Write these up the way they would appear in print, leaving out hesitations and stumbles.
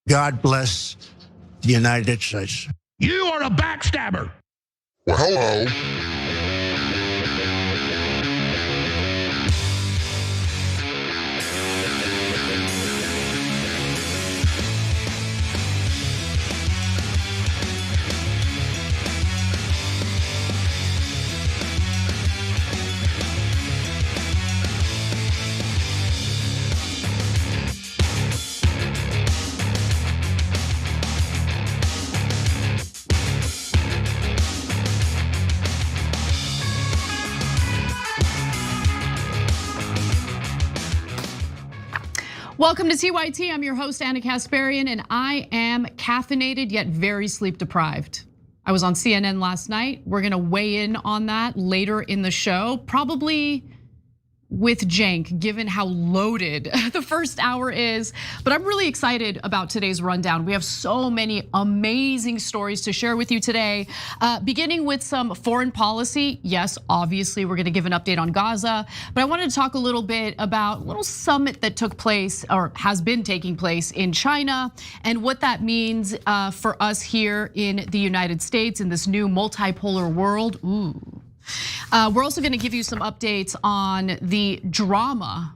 God bless the United States. You are a backstabber. Well, hello. Welcome to TYT. I'm your host, Anna Kasparian, and I am caffeinated yet very sleep deprived. I was on CNN last night. We're gonna weigh in on that later in the show, probably with Cenk, given how loaded the first hour is. But I'm really excited about today's rundown. We have so many amazing stories to share with you today, beginning with some foreign policy. Yes, obviously, we're gonna give an update on Gaza, but I wanted to talk a little bit about a little summit that took place or has been taking place in China and what that means for us here in the United States in this new multipolar world. Ooh. We're also gonna give you some updates on the drama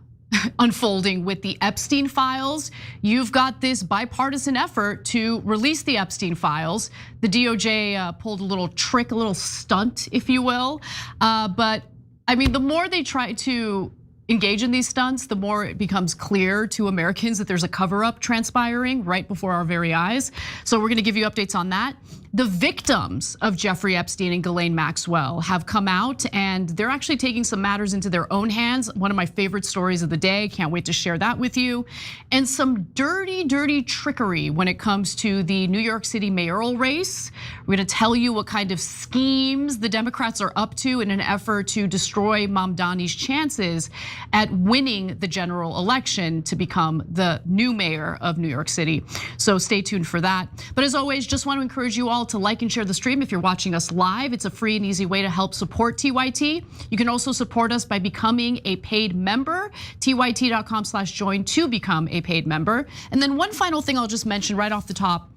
unfolding with the Epstein files. You've got this bipartisan effort to release the Epstein files. The DOJ pulled a little trick, a little stunt, if you will. But I mean, the more they try to engage in these stunts, the more it becomes clear to Americans that there's a cover-up transpiring right before our very eyes. So we're gonna give you updates on that. The victims of Jeffrey Epstein and Ghislaine Maxwell have come out and they're actually taking some matters into their own hands. One of my favorite stories of the day, can't wait to share that with you. And some dirty, dirty trickery when it comes to the New York City mayoral race. We're gonna tell you what kind of schemes the Democrats are up to in an effort to destroy Mamdani's chances at winning the general election to become the new mayor of New York City. So stay tuned for that. But as always, just want to encourage you all to like and share the stream if you're watching us live. It's a free and easy way to help support TYT. You can also support us by becoming a paid member, tyt.com/join to become a paid member. And then one final thing I'll just mention right off the top.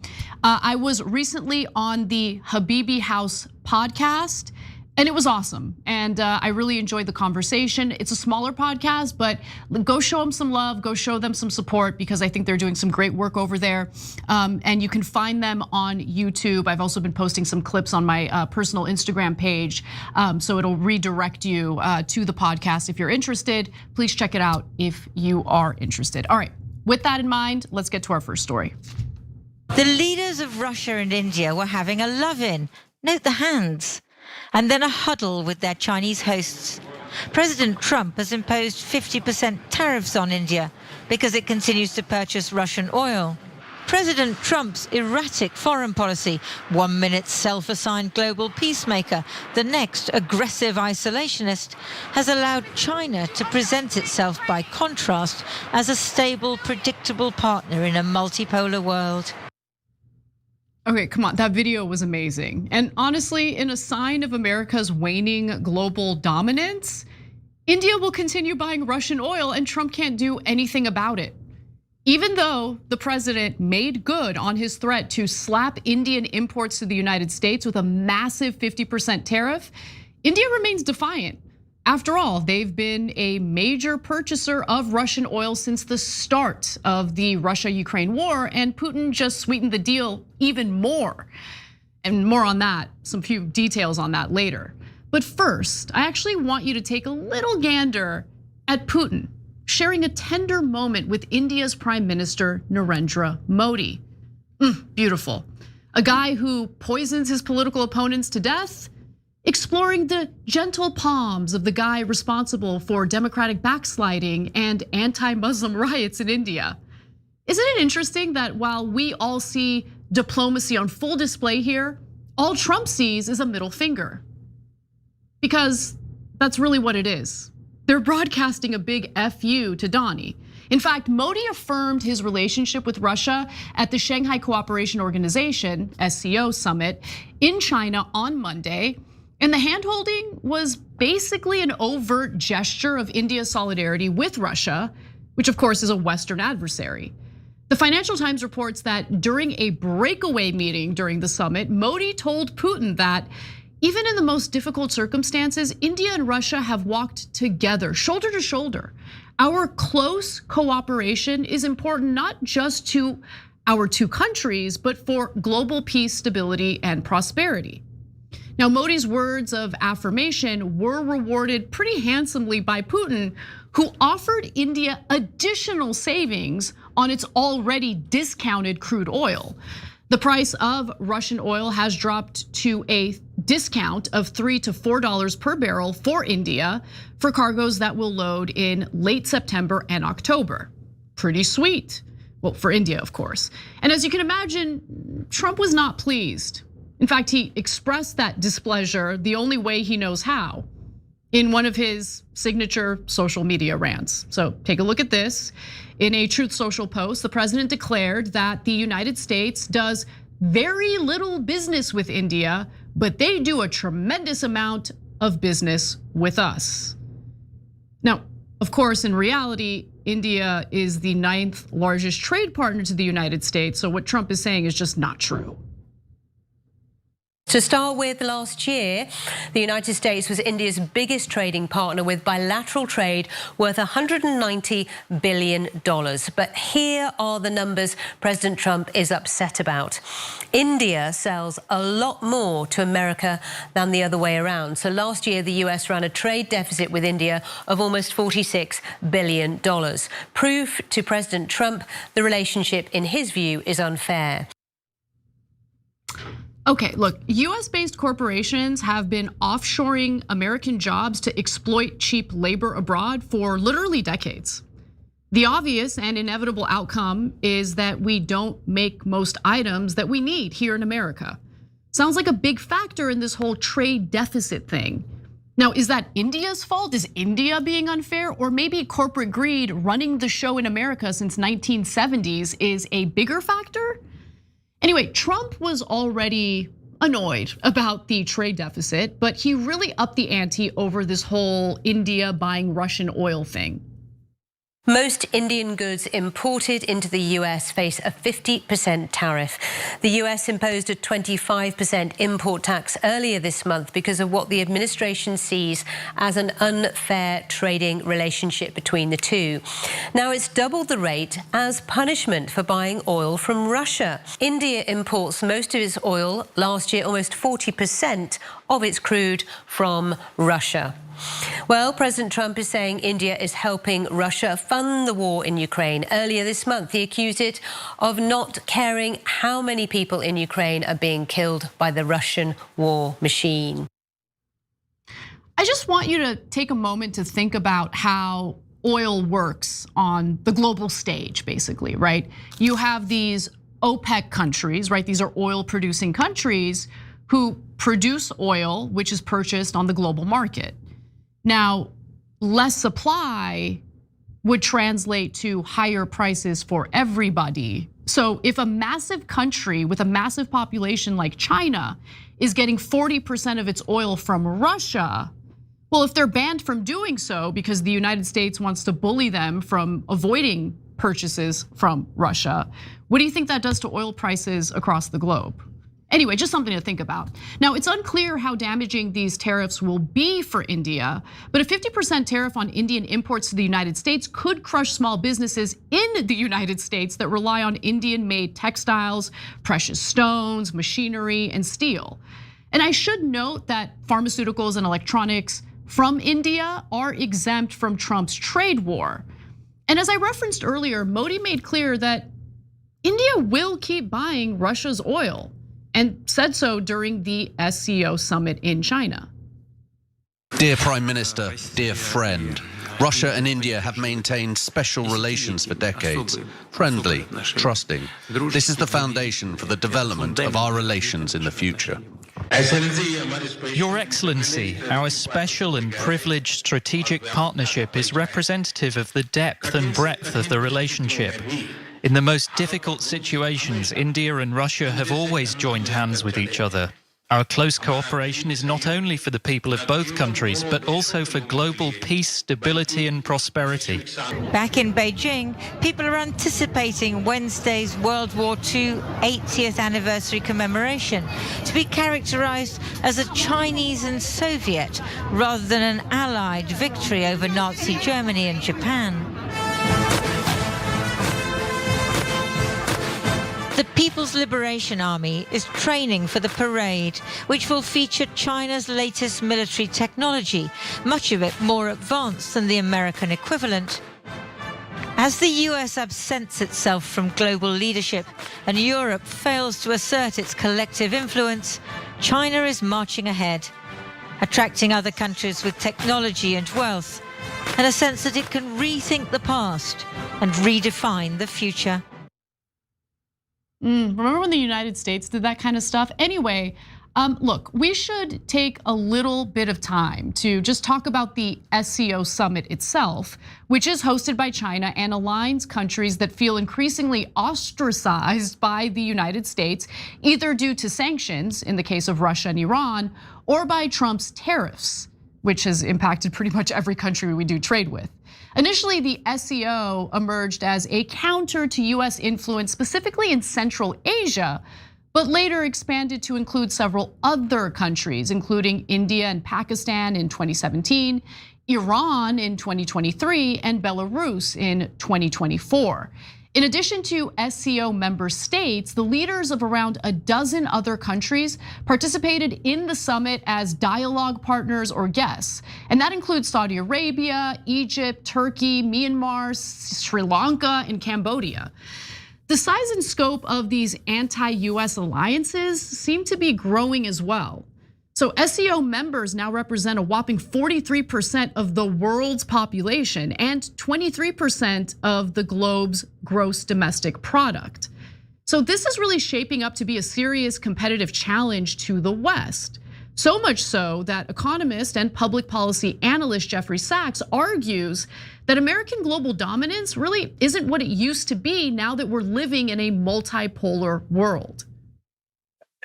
I was recently on the Habibi House podcast. And it was awesome, and I really enjoyed the conversation. It's a smaller podcast, but go show them some love, go show them some support because I think they're doing some great work over there. And you can find them on YouTube. I've also been posting some clips on my personal Instagram page, so it'll redirect you to the podcast if you're interested. Please check it out if you are interested. All right, with that in mind, let's get to our first story. The leaders of Russia and India were having a love-in, note the hands, and then a huddle with their Chinese hosts. President Trump has imposed 50% tariffs on India because it continues to purchase Russian oil. President Trump's erratic foreign policy, 1 minute self-assigned global peacemaker, the next aggressive isolationist, has allowed China to present itself by contrast as a stable, predictable partner in a multipolar world. Okay, come on, that video was amazing. And honestly, in a sign of America's waning global dominance, India will continue buying Russian oil and Trump can't do anything about it. Even though the president made good on his threat to slap Indian imports to the United States with a massive 50% tariff, India remains defiant. After all, they've been a major purchaser of Russian oil since the start of the Russia-Ukraine war, and Putin just sweetened the deal even more. And more on that, some few details on that later. But first, I actually want you to take a little gander at Putin, sharing a tender moment with India's Prime Minister, Narendra Modi. Beautiful. A guy who poisons his political opponents to death, exploring the gentle palms of the guy responsible for democratic backsliding and anti-Muslim riots in India. Isn't it interesting that while we all see diplomacy on full display here, all Trump sees is a middle finger? Because that's really what it is. They're broadcasting a big FU to Donnie. In fact, Modi affirmed his relationship with Russia at the Shanghai Cooperation Organization, SCO summit in China on Monday. And the handholding was basically an overt gesture of India's solidarity with Russia, which of course is a Western adversary. The Financial Times reports that during a breakaway meeting during the summit, Modi told Putin that even in the most difficult circumstances, India and Russia have walked together, shoulder to shoulder. Our close cooperation is important not just to our two countries, but for global peace, stability, and prosperity. Now, Modi's words of affirmation were rewarded pretty handsomely by Putin, who offered India additional savings on its already discounted crude oil. The price of Russian oil has dropped to a discount of $3 to $4 per barrel for India for cargoes that will load in late September and October. Pretty sweet. Well, for India, of course. And as you can imagine, Trump was not pleased. In fact, he expressed that displeasure the only way he knows how, in one of his signature social media rants. So take a look at this. In a Truth Social post, the president declared that the United States does very little business with India, but they do a tremendous amount of business with us. Now, of course, in reality, India is the 9th largest trade partner to the United States. So what Trump is saying is just not true. To start with, last year, the United States was India's biggest trading partner with bilateral trade worth $190 billion. But here are the numbers President Trump is upset about. India sells a lot more to America than the other way around. So last year, the US ran a trade deficit with India of almost $46 billion. Proof to President Trump the relationship, in his view, is unfair. Okay, look, US-based corporations have been offshoring American jobs to exploit cheap labor abroad for literally decades. The obvious and inevitable outcome is that we don't make most items that we need here in America. Sounds like a big factor in this whole trade deficit thing. Now, is that India's fault? Is India being unfair? Or maybe corporate greed running the show in America since 1970s is a bigger factor? Anyway, Trump was already annoyed about the trade deficit, but he really upped the ante over this whole India buying Russian oil thing. Most Indian goods imported into the US face a 50% tariff. The US imposed a 25% import tax earlier this month because of what the administration sees as an unfair trading relationship between the two. Now it's doubled the rate as punishment for buying oil from Russia. India imports most of its oil, last year almost 40% of its crude from Russia. Well, President Trump is saying India is helping Russia fund the war in Ukraine. Earlier this month, he accused it of not caring how many people in Ukraine are being killed by the Russian war machine. I just want you to take a moment to think about how oil works on the global stage, basically, right? You have these OPEC countries, right? These are oil producing countries who produce oil, which is purchased on the global market. Now, less supply would translate to higher prices for everybody. So if a massive country with a massive population like China is getting 40% of its oil from Russia, well, if they're banned from doing so because the United States wants to bully them from avoiding purchases from Russia, what do you think that does to oil prices across the globe? Anyway, just something to think about. Now, it's unclear how damaging these tariffs will be for India, but a 50% tariff on Indian imports to the United States could crush small businesses in the United States that rely on Indian-made textiles, precious stones, machinery, and steel. And I should note that pharmaceuticals and electronics from India are exempt from Trump's trade war. And as I referenced earlier, Modi made clear that India will keep buying Russia's oil, and said so during the SCO summit in China. Dear Prime Minister, dear friend, Russia and India have maintained special relations for decades, friendly, trusting. This is the foundation for the development of our relations in the future. Your Excellency, our special and privileged strategic partnership is representative of the depth and breadth of the relationship. In the most difficult situations, India and Russia have always joined hands with each other. Our close cooperation is not only for the people of both countries, but also for global peace, stability and prosperity. Back in Beijing, people are anticipating Wednesday's World War II 80th anniversary commemoration to be characterized as a Chinese and Soviet rather than an Allied victory over Nazi Germany and Japan. The People's Liberation Army is training for the parade, which will feature China's latest military technology, much of it more advanced than the American equivalent. As the US absents itself from global leadership and Europe fails to assert its collective influence, China is marching ahead, attracting other countries with technology and wealth, and a sense that it can rethink the past and redefine the future. Remember when the United States did that kind of stuff? Anyway, look, we should take a little bit of time to just talk about the SCO summit itself, which is hosted by China and aligns countries that feel increasingly ostracized by the United States, either due to sanctions in the case of Russia and Iran, or by Trump's tariffs, which has impacted pretty much every country we do trade with. Initially, the SCO emerged as a counter to US influence, specifically in Central Asia, but later expanded to include several other countries, including India and Pakistan in 2017, Iran in 2023, and Belarus in 2024. In addition to SCO member states, the leaders of around a dozen other countries participated in the summit as dialogue partners or guests. And that includes Saudi Arabia, Egypt, Turkey, Myanmar, Sri Lanka, and Cambodia. The size and scope of these anti-US alliances seem to be growing as well. So SCO members now represent a whopping 43% of the world's population and 23% of the globe's gross domestic product. So this is really shaping up to be a serious competitive challenge to the West. So much so that economist and public policy analyst Jeffrey Sachs argues that American global dominance really isn't what it used to be now that we're living in a multipolar world.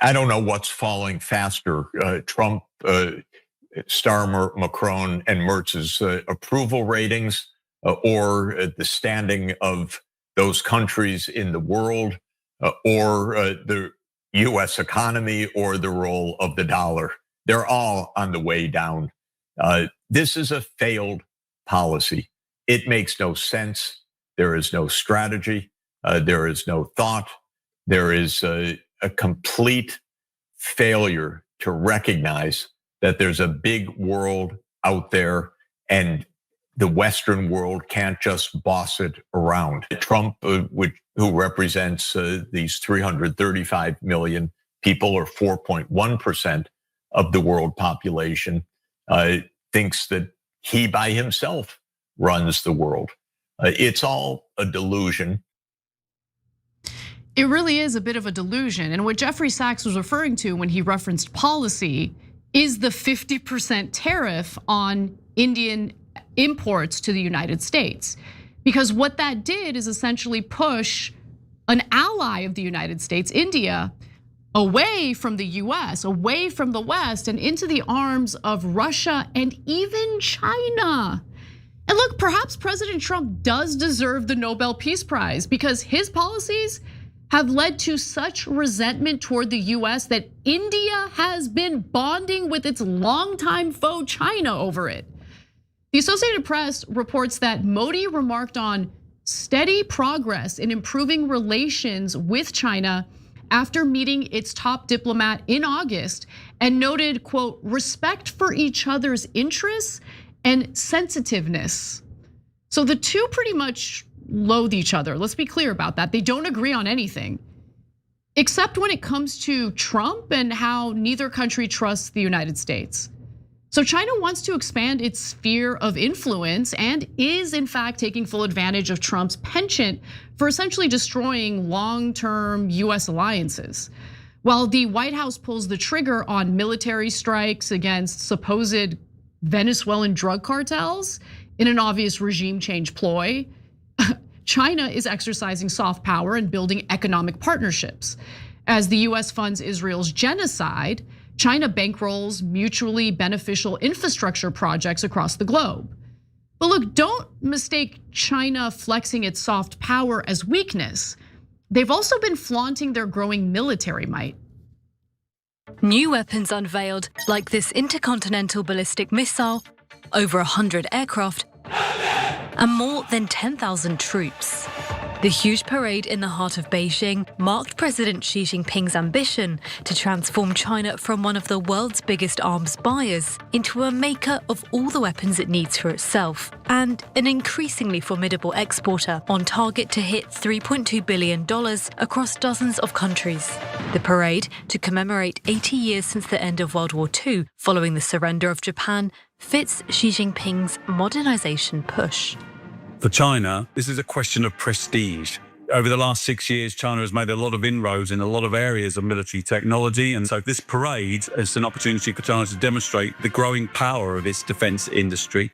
I don't know what's falling faster, Trump, Starmer, Macron, and Mertz's approval ratings, or the standing of those countries in the world, or the US economy, or the role of the dollar. They're all on the way down. This is a failed policy. It makes no sense. There is no strategy. There is no thought. There is a complete failure to recognize that there's a big world out there and the Western world can't just boss it around. Trump, who represents these 335 million people, or 4.1% of the world population, thinks that he by himself runs the world. It's all a delusion. It really is a bit of a delusion. And what Jeffrey Sachs was referring to when he referenced policy is the 50% tariff on Indian imports to the United States. Because what that did is essentially push an ally of the United States, India, away from the US, away from the West, and into the arms of Russia and even China. And look, perhaps President Trump does deserve the Nobel Peace Prize because his policies have led to such resentment toward the US that India has been bonding with its longtime foe China over it. The Associated Press reports that Modi remarked on steady progress in improving relations with China after meeting its top diplomat in August and noted, quote, respect for each other's interests and sensitiveness. So the two pretty much loathe each other. Let's be clear about that. They don't agree on anything, except when it comes to Trump and how neither country trusts the United States. So China wants to expand its sphere of influence and is in fact taking full advantage of Trump's penchant for essentially destroying long-term US alliances. While the White House pulls the trigger on military strikes against supposed Venezuelan drug cartels in an obvious regime change ploy, China is exercising soft power and building economic partnerships. As the US funds Israel's genocide, China bankrolls mutually beneficial infrastructure projects across the globe. But look, don't mistake China flexing its soft power as weakness. They've also been flaunting their growing military might. New weapons unveiled, like this intercontinental ballistic missile, over 100 aircraft, and more than 10,000 troops. The huge parade in the heart of Beijing marked President Xi Jinping's ambition to transform China from one of the world's biggest arms buyers into a maker of all the weapons it needs for itself, and an increasingly formidable exporter on target to hit $3.2 billion across dozens of countries. The parade, to commemorate 80 years since the end of World War II following the surrender of Japan, fits Xi Jinping's modernization push. For China, this is a question of prestige. Over the last 6 years, China has made a lot of inroads in a lot of areas of military technology. And so this parade is an opportunity for China to demonstrate the growing power of its defense industry.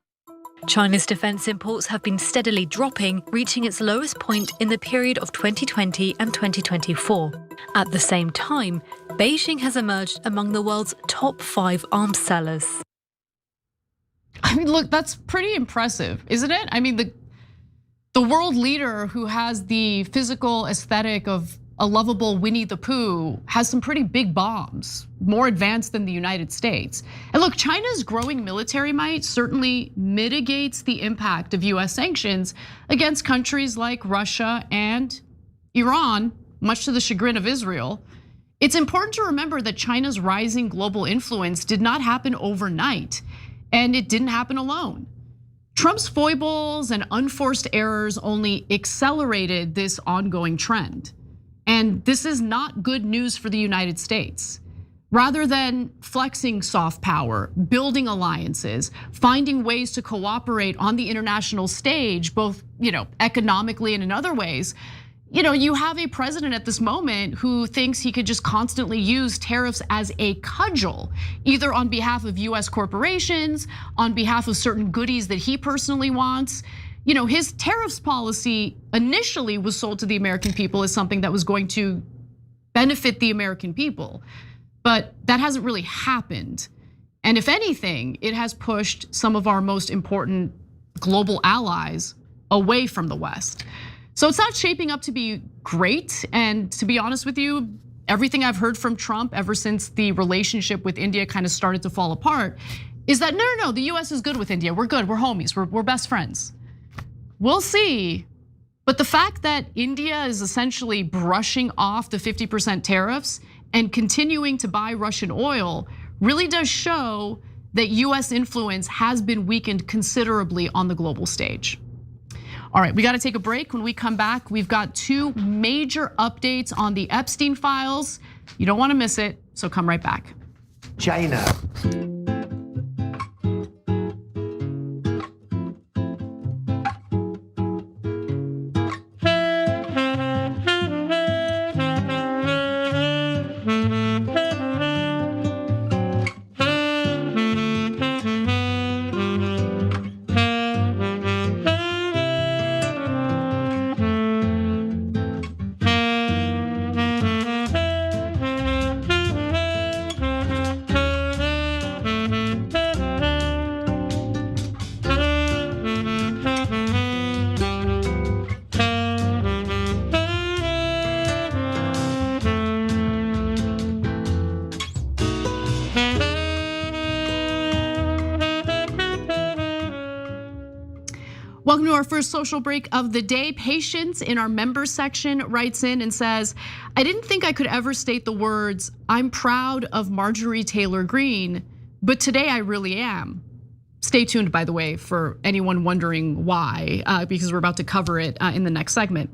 China's defense imports have been steadily dropping, reaching its lowest point in the period of 2020 and 2024. At the same time, Beijing has emerged among the world's top 5 arms sellers. I mean, look, that's pretty impressive, isn't it? I mean, the world leader who has the physical aesthetic of a lovable Winnie the Pooh has some pretty big bombs, more advanced than the United States. And look, China's growing military might certainly mitigates the impact of US sanctions against countries like Russia and Iran, much to the chagrin of Israel. It's important to remember that China's rising global influence did not happen overnight, and it didn't happen alone. Trump's foibles and unforced errors only accelerated this ongoing trend. And this is not good news for the United States. Rather than flexing soft power, building alliances, finding ways to cooperate on the international stage, both economically and in other ways, you have a president at this moment who thinks he could just constantly use tariffs as a cudgel, either on behalf of US corporations, on behalf of certain goodies that he personally wants. His tariffs policy initially was sold to the American people as something that was going to benefit the American people, but that hasn't really happened. And if anything, it has pushed some of our most important global allies away from the West. So it's not shaping up to be great. And to be honest with you, everything I've heard from Trump ever since the relationship with India kind of started to fall apart is that no, the US is good with India. We're good, we're homies, we're best friends. We'll see. But the fact that India is essentially brushing off the 50% tariffs and continuing to buy Russian oil really does show that US influence has been weakened considerably on the global stage. All right, we got to take a break. When we come back, we've got 2 major updates on the Epstein files. You don't want to miss it, so come right back. China. Welcome to our first social break of the day. Patience in our members section writes in and says, I didn't think I could ever state the words, I'm proud of Marjorie Taylor Greene, but today I really am. Stay tuned, by the way, for anyone wondering why, because we're about to cover it in the next segment.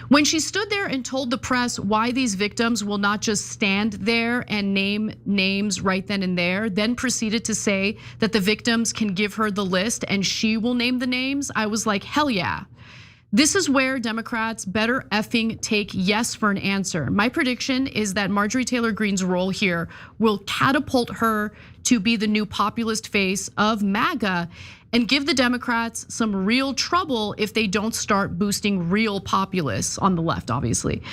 When she stood there and told the press why these victims will not just stand there and name names right then and there, then proceeded to say that the victims can give her the list and she will name the names, I was like, hell yeah. This is where Democrats better effing take yes for an answer. My prediction is that Marjorie Taylor Greene's role here will catapult her to be the new populist face of MAGA and give the Democrats some real trouble if they don't start boosting real populists on the left, obviously.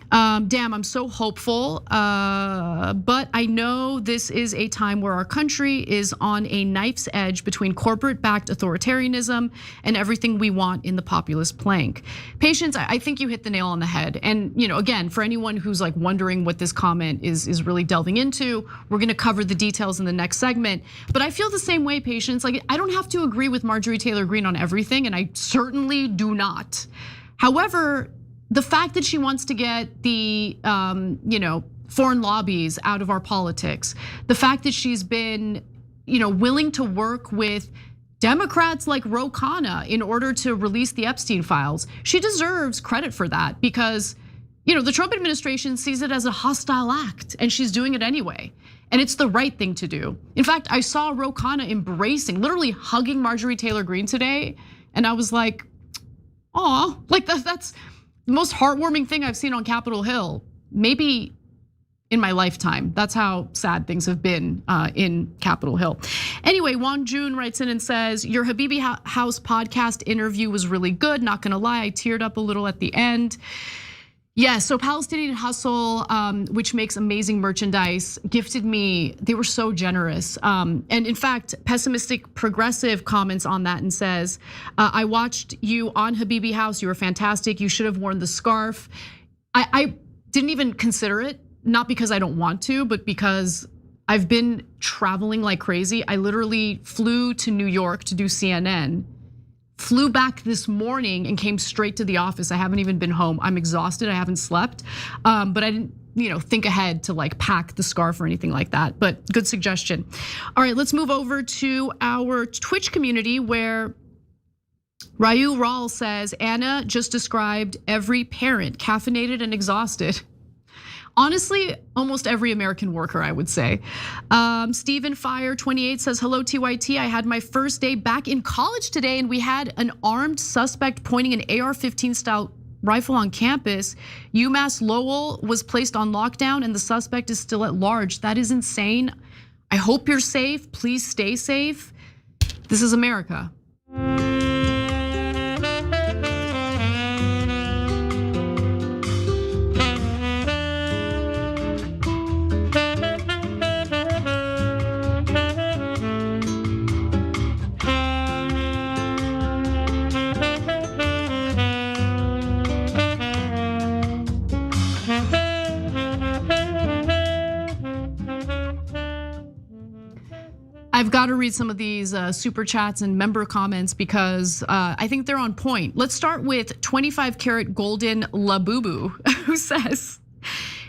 Damn, I'm so hopeful, but I know this is a time where our country is on a knife's edge between corporate-backed authoritarianism and everything we want in the populist plank. Patience, I think you hit the nail on the head. And again, for anyone who's like wondering what this comment is really delving into, we're gonna cover the details in the next segment. But I feel the same way, Patience. Like, I don't have to agree with Marjorie Taylor Greene on everything, and I certainly do not. However, the fact that she wants to get the foreign lobbies out of our politics, the fact that she's been willing to work with Democrats like Ro Khanna in order to release the Epstein files, she deserves credit for that because the Trump administration sees it as a hostile act and she's doing it anyway. And it's the right thing to do. In fact, I saw Ro Khanna embracing, literally hugging Marjorie Taylor Greene today, and I was like, "Aw, like that's the most heartwarming thing I've seen on Capitol Hill, maybe in my lifetime." That's how sad things have been in Capitol Hill. Anyway, Wang Jun writes in and says, "Your Habibi House podcast interview was really good. Not gonna lie, I teared up a little at the end." Yeah, so Palestinian Hustle, which makes amazing merchandise, gifted me, they were so generous. And in fact, Pessimistic Progressive comments on that and says, "I watched you on Habibi House, you were fantastic. You should have worn the scarf." I didn't even consider it, not because I don't want to, but because I've been traveling like crazy. I literally flew to New York to do CNN, flew back this morning and came straight to the office. I haven't even been home. I'm exhausted, I haven't slept. But I didn't think ahead to like pack the scarf or anything like that, but good suggestion. All right, let's move over to our Twitch community where Ryu Rawl says, "Anna just described every parent, caffeinated and exhausted." Honestly, almost every American worker, I would say. Stephen Fire 28 says, "Hello TYT, I had my first day back in college today and we had an armed suspect pointing an AR-15 style rifle on campus. UMass Lowell was placed on lockdown and the suspect is still at large. That is insane. I hope you're safe, please stay safe. This is America." I've got to read some of these super chats and member comments because I think they're on point. Let's start with 25 karat golden Labubu, who says,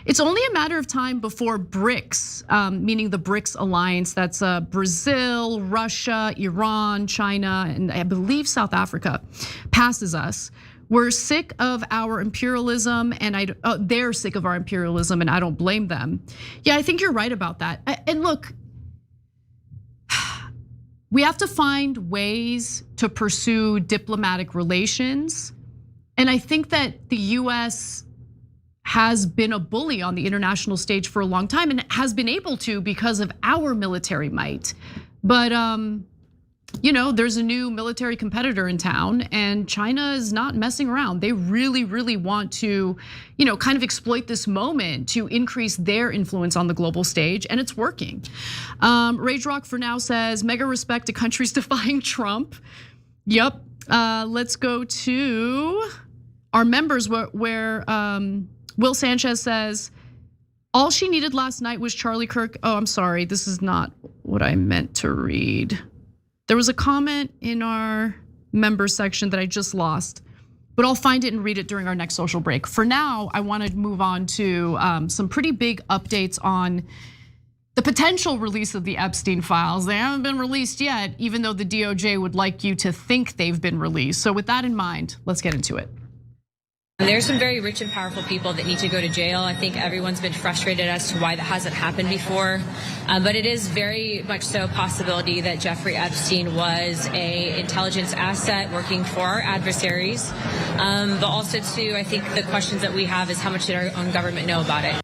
"It's only a matter of time before BRICS, meaning the BRICS alliance, that's Brazil, Russia, Iran, China, and I believe South Africa, passes us. We're sick of our imperialism and they're sick of our imperialism and I don't blame them." Yeah, I think you're right about that. And look, we have to find ways to pursue diplomatic relations. And I think that the US has been a bully on the international stage for a long time and has been able to because of our military might. But there's a new military competitor in town and China is not messing around. They really, really want to, kind of exploit this moment to increase their influence on the global stage, and it's working. Rage Rock for now says, "Mega respect to countries defying Trump." Yep, let's go to our members where Will Sanchez says, "All she needed last night was Charlie Kirk." Oh, I'm sorry, this is not what I meant to read. There was a comment in our members section that I just lost, but I'll find it and read it during our next social break. For now, I want to move on to some pretty big updates on the potential release of the Epstein files. They haven't been released yet, even though the DOJ would like you to think they've been released. So with that in mind, let's get into it. There's some very rich and powerful people that need to go to jail. I think everyone's been frustrated as to why that hasn't happened before. But it is very much so a possibility that Jeffrey Epstein was an intelligence asset working for our adversaries. But also too, I think the questions that we have is how much did our own government know about it?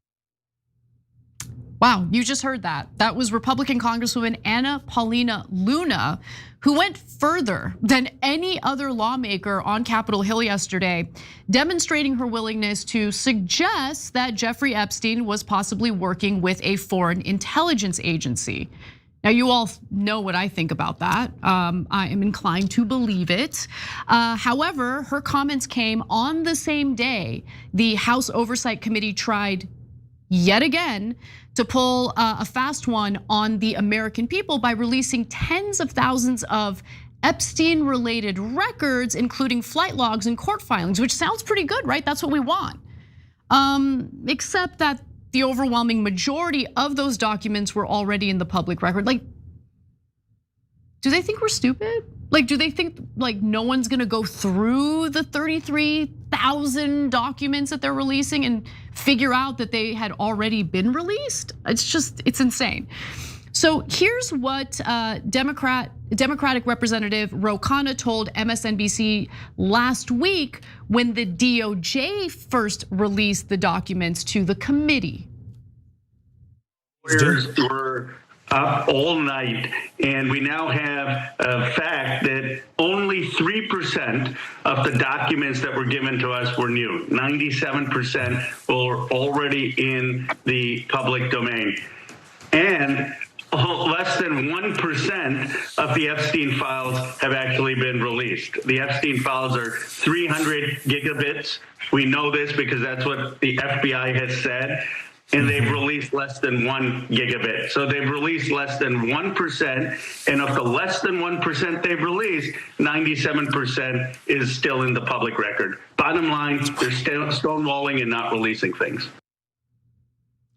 Wow, you just heard that. That was Republican Congresswoman Paulina Luna, who went further than any other lawmaker on Capitol Hill yesterday, demonstrating her willingness to suggest that Jeffrey Epstein was possibly working with a foreign intelligence agency. Now, you all know what I think about that. I am inclined to believe it. However, her comments came on the same day the House Oversight Committee tried yet again to pull a fast one on the American people by releasing tens of thousands of Epstein-related records, including flight logs and court filings, which sounds pretty good, right? That's what we want. Except that the overwhelming majority of those documents were already in the public record. Like, do they think we're stupid? Like, do they think like no one's gonna go through the 33,000 documents that they're releasing and figure out that they had already been released? It's insane. So here's what Democratic Representative Ro Khanna told MSNBC last week when the DOJ first released the documents to the committee. We're up all night, and we now have a fact that only 3% of the documents that were given to us were new. 97% were already in the public domain. And less than 1% of the Epstein files have actually been released. The Epstein files are 300 gigabits. We know this because that's what the FBI has said. And they've released less than 1 gigabit. So they've released less than 1%. And of the less than 1% they've released, 97% is still in the public record. Bottom line, they're still stonewalling and not releasing things.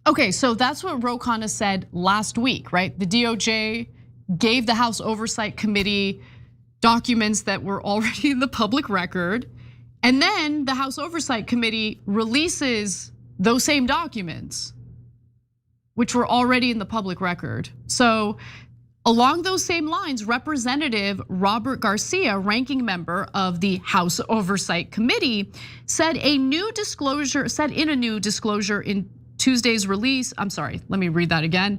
Okay, so that's what Ro Khanna said last week, right? The DOJ gave the House Oversight Committee documents that were already in the public record. And then the House Oversight Committee releases those same documents, which were already in the public record. So along those same lines, Representative Robert Garcia, ranking member of the House Oversight Committee, said in a new disclosure in Tuesday's release, I'm sorry, let me read that again.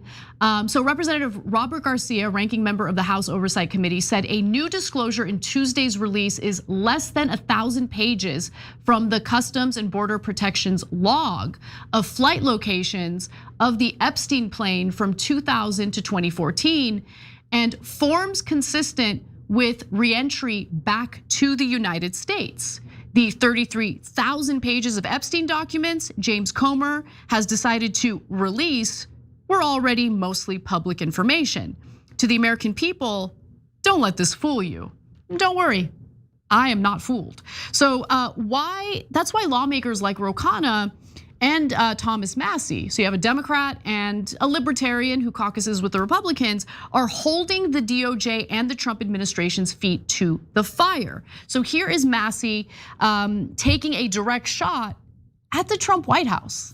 So Representative Robert Garcia, ranking member of the House Oversight Committee, said a new disclosure in Tuesday's release is less than 1,000 pages from the Customs and Border Protection's log of flight locations of the Epstein plane from 2000 to 2014 and forms consistent with reentry back to the United States. The 33,000 pages of Epstein documents James Comer has decided to release were already mostly public information. To the American people, don't let this fool you. Don't worry, I am not fooled. So that's why lawmakers like Ro Khanna and Thomas Massie, so you have a Democrat and a Libertarian who caucuses with the Republicans, are holding the DOJ and the Trump administration's feet to the fire. So here is Massie taking a direct shot at the Trump White House.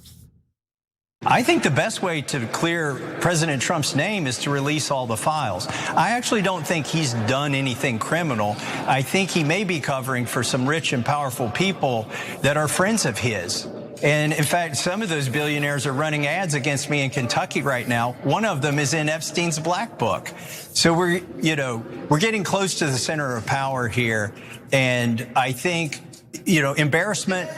I think the best way to clear President Trump's name is to release all the files. I actually don't think he's done anything criminal. I think he may be covering for some rich and powerful people that are friends of his. And in fact, some of those billionaires are running ads against me in Kentucky right now. One of them is in Epstein's black book. So we're getting close to the center of power here. And I think, embarrassment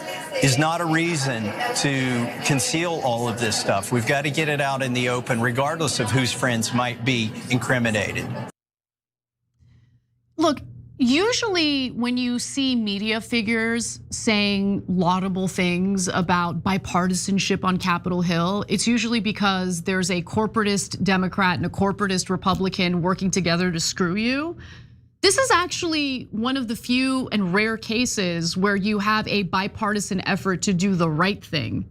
is not a reason to conceal all of this stuff. We've got to get it out in the open, regardless of whose friends might be incriminated. Look, usually when you see media figures saying laudable things about bipartisanship on Capitol Hill, it's usually because there's a corporatist Democrat and a corporatist Republican working together to screw you. This is actually one of the few and rare cases where you have a bipartisan effort to do the right thing.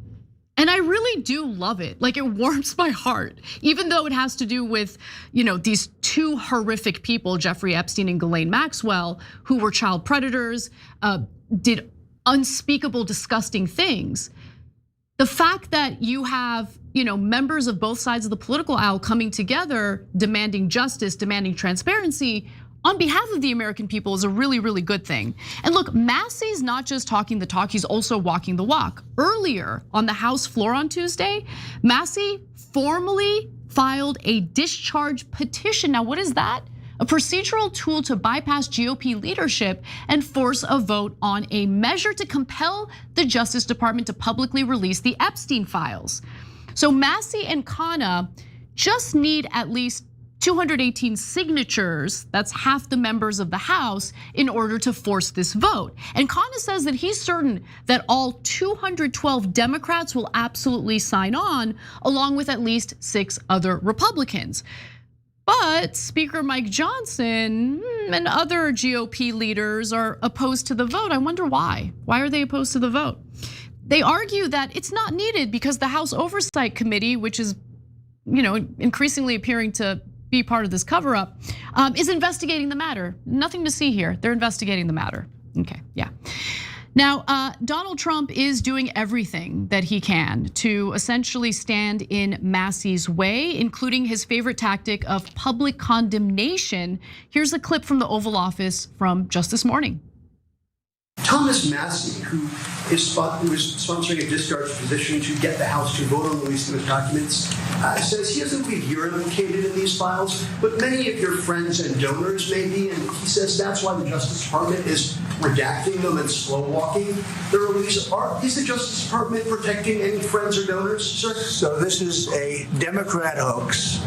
And I really do love it. Like, it warms my heart, even though it has to do with, these two horrific people, Jeffrey Epstein and Ghislaine Maxwell, who were child predators, did unspeakable, disgusting things. The fact that you have, members of both sides of the political aisle coming together, demanding justice, demanding transparency on behalf of the American people is a really, really good thing. And look, Massey's not just talking the talk, he's also walking the walk. Earlier on the House floor on Tuesday, Massey formally filed a discharge petition. Now, what is that? A procedural tool to bypass GOP leadership and force a vote on a measure to compel the Justice Department to publicly release the Epstein files. So Massey and Khanna just need at least 218 signatures, that's half the members of the House, in order to force this vote. And Khanna says that he's certain that all 212 Democrats will absolutely sign on, along with at least 6 other Republicans. But Speaker Mike Johnson and other GOP leaders are opposed to the vote. I wonder why. Why are they opposed to the vote? They argue that it's not needed because the House Oversight Committee, which is increasingly appearing to be part of this cover up, is investigating the matter. Nothing to see here. They're investigating the matter. Okay, yeah. Now, Donald Trump is doing everything that he can to essentially stand in Massey's way, including his favorite tactic of public condemnation. Here's a clip from the Oval Office from just this morning. Thomas Massey, who is sponsoring a discharge petition to get the House to vote on the release of his documents, says he doesn't believe you're implicated in these files, but many of your friends and donors may be, and he says that's why the Justice Department is redacting them and slow-walking the release. Is the Justice Department protecting any friends or donors, sir? So this is a Democrat hoax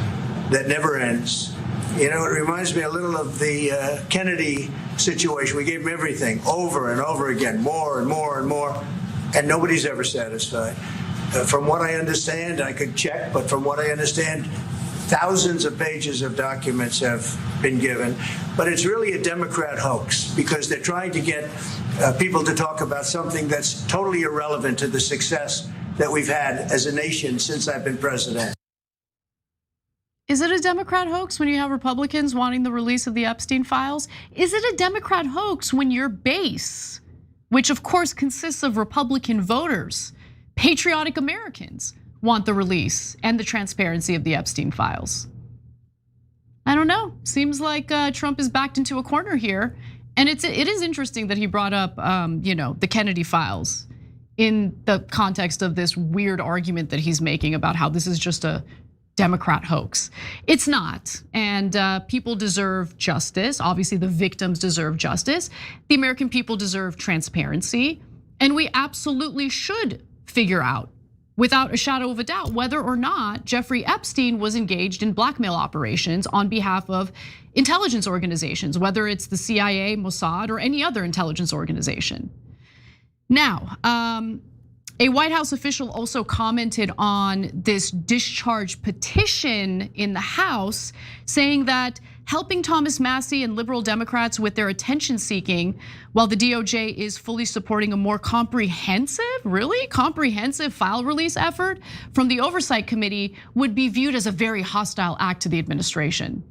that never ends. It reminds me a little of the Kennedy situation. We gave him everything over and over again, more and more and more, and nobody's ever satisfied. From what I understand, I could check, but from what I understand, thousands of pages of documents have been given. But it's really a Democrat hoax because they're trying to get people to talk about something that's totally irrelevant to the success that we've had as a nation since I've been president. Is it a Democrat hoax when you have Republicans wanting the release of the Epstein files? Is it a Democrat hoax when your base, which of course consists of Republican voters, patriotic Americans, want the release and the transparency of the Epstein files? I don't know. Seems like Trump is backed into a corner here. And it is interesting that he brought up the Kennedy files in the context of this weird argument that he's making about how this is just a Democrat hoax. It's not, and people deserve justice. Obviously, the victims deserve justice. The American people deserve transparency, and we absolutely should figure out, without a shadow of a doubt, whether or not Jeffrey Epstein was engaged in blackmail operations on behalf of intelligence organizations, whether it's the CIA, Mossad, or any other intelligence organization. Now, a White House official also commented on this discharge petition in the House, saying that helping Thomas Massey and liberal Democrats with their attention seeking, while the DOJ is fully supporting a more comprehensive file release effort from the Oversight Committee, would be viewed as a very hostile act to the administration.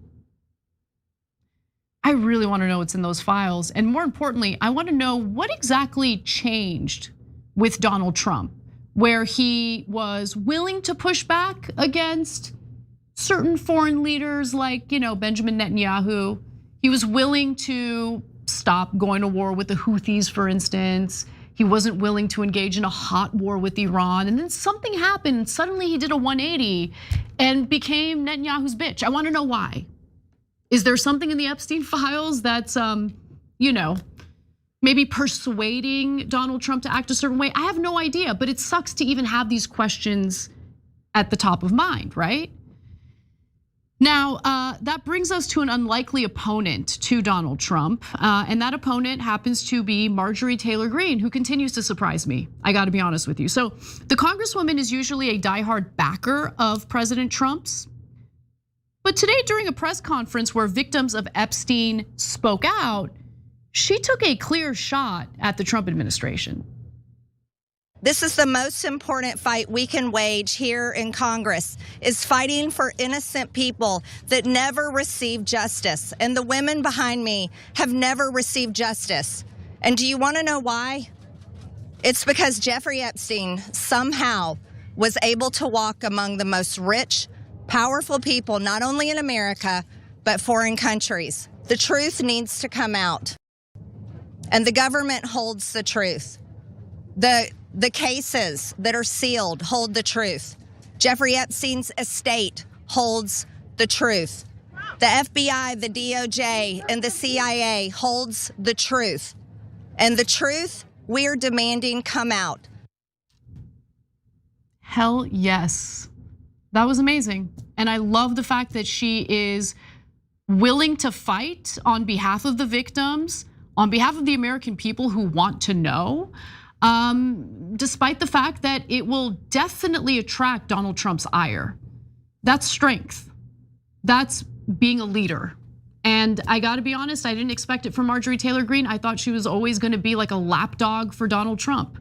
I really want to know what's in those files. And more importantly, I want to know what exactly changed with Donald Trump, where he was willing to push back against certain foreign leaders like, Benjamin Netanyahu. He was willing to stop going to war with the Houthis, for instance. He wasn't willing to engage in a hot war with Iran. And then something happened. Suddenly he did a 180 and became Netanyahu's bitch. I want to know why. Is there something in the Epstein files that's, maybe persuading Donald Trump to act a certain way? I have no idea, but it sucks to even have these questions at the top of mind, right? Now, that brings us to an unlikely opponent to Donald Trump, and that opponent happens to be Marjorie Taylor Greene, who continues to surprise me, I gotta be honest with you. So the Congresswoman is usually a diehard backer of President Trump's, but today during a press conference where victims of Epstein spoke out, she took a clear shot at the Trump administration. This is the most important fight we can wage here in Congress, is fighting for innocent people that never received justice. And the women behind me have never received justice. And do you want to know why? It's because Jeffrey Epstein somehow was able to walk among the most rich, powerful people, not only in America, but foreign countries. The truth needs to come out. And the government holds the truth. The cases that are sealed hold the truth. Jeffrey Epstein's estate holds the truth. The FBI, the DOJ, and the CIA holds the truth. And the truth we are demanding come out. Hell yes. That was amazing. And I love the fact that she is willing to fight on behalf of the victims, on behalf of the American people who want to know, despite the fact that it will definitely attract Donald Trump's ire. That's strength. That's being a leader. And I gotta be honest, I didn't expect it from Marjorie Taylor Greene. I thought she was always gonna be like a lapdog for Donald Trump.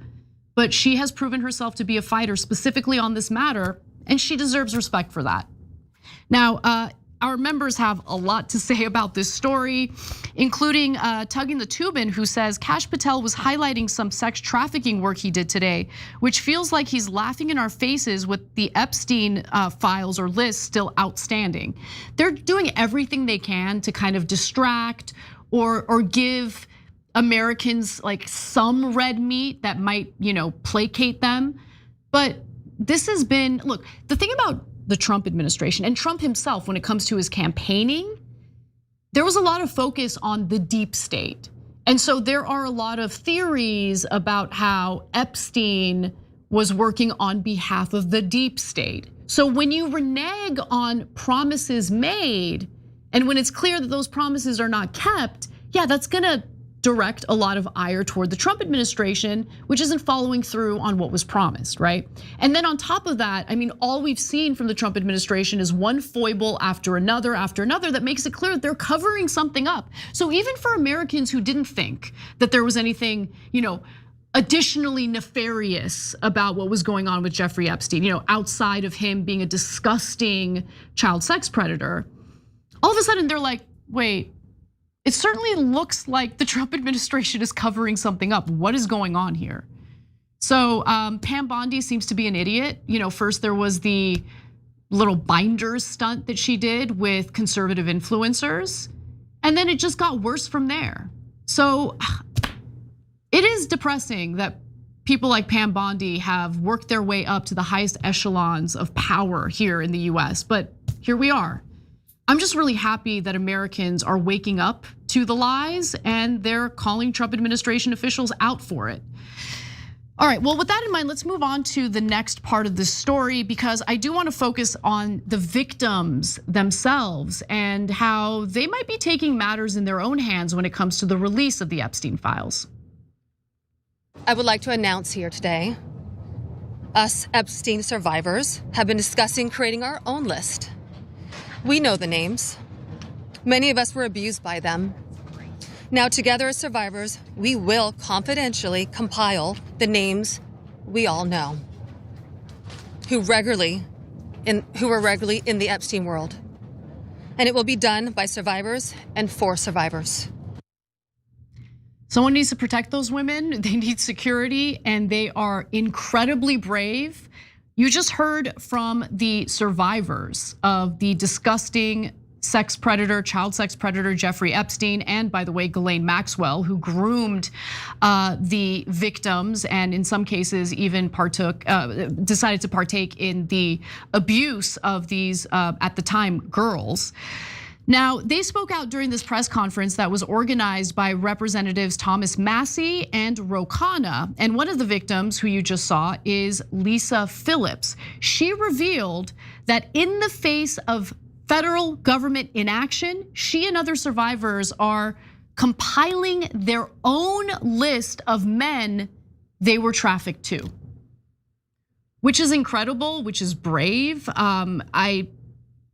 But she has proven herself to be a fighter specifically on this matter, and she deserves respect for that. Now, our members have a lot to say about this story, including Tugging the Tubin, who says Kash Patel was highlighting some sex trafficking work he did today, which feels like he's laughing in our faces with the Epstein files or lists still outstanding. They're doing everything they can to kind of distract or give Americans like some red meat that might, placate them. But this has been, look, the thing about the Trump administration and Trump himself, when it comes to his campaigning, there was a lot of focus on the deep state. And so there are a lot of theories about how Epstein was working on behalf of the deep state. So when you renege on promises made, and when it's clear that those promises are not kept, yeah, that's gonna direct a lot of ire toward the Trump administration, which isn't following through on what was promised, right? And then on top of that, I mean, all we've seen from the Trump administration is one foible after another that makes it clear that they're covering something up. So even for Americans who didn't think that there was anything, additionally nefarious about what was going on with Jeffrey Epstein, outside of him being a disgusting child sex predator, all of a sudden they're like, wait, it certainly looks like the Trump administration is covering something up. What is going on here? So Pam Bondi seems to be an idiot. First there was the little binders stunt that she did with conservative influencers, and then it just got worse from there. So it is depressing that people like Pam Bondi have worked their way up to the highest echelons of power here in the US, but here we are. I'm just really happy that Americans are waking up to the lies and they're calling Trump administration officials out for it. All right, well, with that in mind, let's move on to the next part of this story, because I do want to focus on the victims themselves and how they might be taking matters in their own hands when it comes to the release of the Epstein files. I would like to announce here today, us Epstein survivors have been discussing creating our own list. We know the names. Many of us were abused by them. Now, together as survivors, we will confidentially compile the names we all know who were regularly in the Epstein world. And it will be done by survivors and for survivors. Someone needs to protect those women. They need security, and they are incredibly brave. You just heard from the survivors of the disgusting sex predator, child sex predator Jeffrey Epstein, and by the way, Ghislaine Maxwell, who groomed the victims and in some cases even decided to partake in the abuse of these, at the time, girls. Now, they spoke out during this press conference that was organized by Representatives Thomas Massie and Ro Khanna. And one of the victims, who you just saw, is Lisa Phillips. She revealed that in the face of federal government inaction, she and other survivors are compiling their own list of men they were trafficked to, which is incredible, which is brave.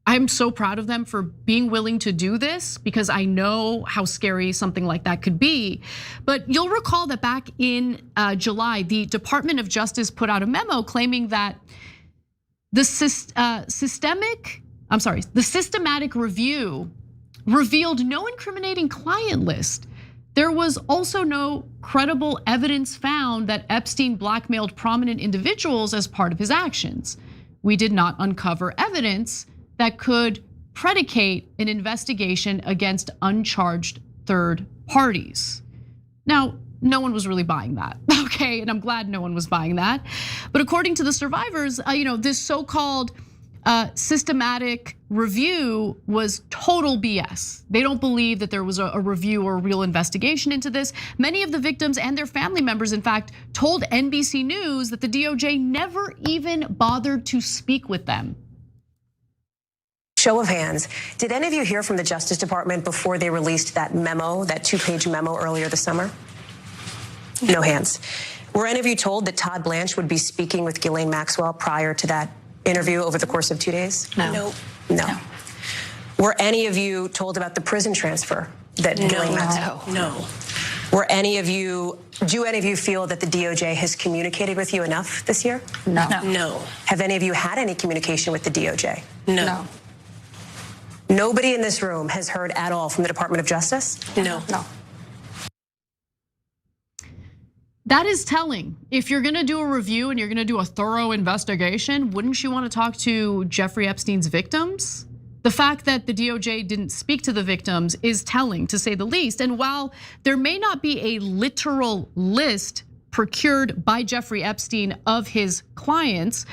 I'm so proud of them for being willing to do this, because I know how scary something like that could be. But you'll recall that back in July, the Department of Justice put out a memo claiming that the systematic review revealed no incriminating client list. There was also no credible evidence found that Epstein blackmailed prominent individuals as part of his actions. We did not uncover evidence that could predicate an investigation against uncharged third parties. Now, no one was really buying that, okay? And I'm glad no one was buying that. But according to the survivors, this so-called systematic review was total BS. They don't believe that there was a review or a real investigation into this. Many of the victims and their family members, in fact, told NBC News that the DOJ never even bothered to speak with them. Show of hands, did any of you hear from the Justice Department before they released that memo, that 2-page memo earlier this summer? No hands. Were any of you told that Todd Blanche would be speaking with Ghislaine Maxwell prior to that interview over the course of 2 days? No. No. Were any of you told about the prison transfer that Ghislaine Maxwell? No. Do any of you feel that the DOJ has communicated with you enough this year? No. Have any of you had any communication with the DOJ? No. Nobody in this room has heard at all from the Department of Justice? No. That is telling. If you're gonna do a review and you're gonna do a thorough investigation, wouldn't you want to talk to Jeffrey Epstein's victims? The fact that the DOJ didn't speak to the victims is telling, to say the least. And while there may not be a literal list procured by Jeffrey Epstein of his clients,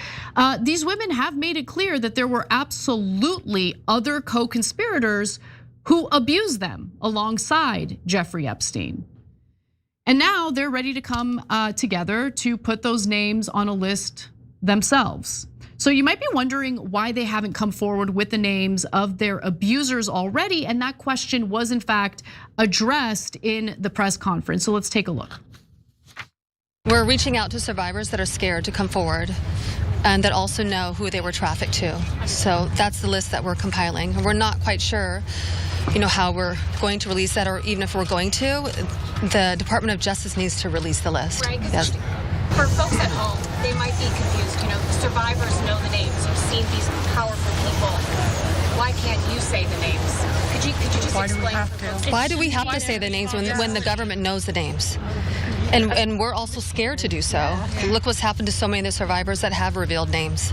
these women have made it clear that there were absolutely other co-conspirators who abused them alongside Jeffrey Epstein. And now they're ready to come together to put those names on a list themselves. So you might be wondering why they haven't come forward with the names of their abusers already, and that question was in fact addressed in the press conference. So let's take a look. We're reaching out to survivors that are scared to come forward and that also know who they were trafficked to. So that's the list that we're compiling. And we're not quite sure, how we're going to release that, or even if we're going to, the Department of Justice needs to release the list. Right, yes. For folks at home, they might be confused. Survivors know the names. You've seen these powerful people. Why can't you say the names? Could you just explain? Why do we have to say the names when the government knows the names? And we're also scared to do so. Look what's happened to so many of the survivors that have revealed names.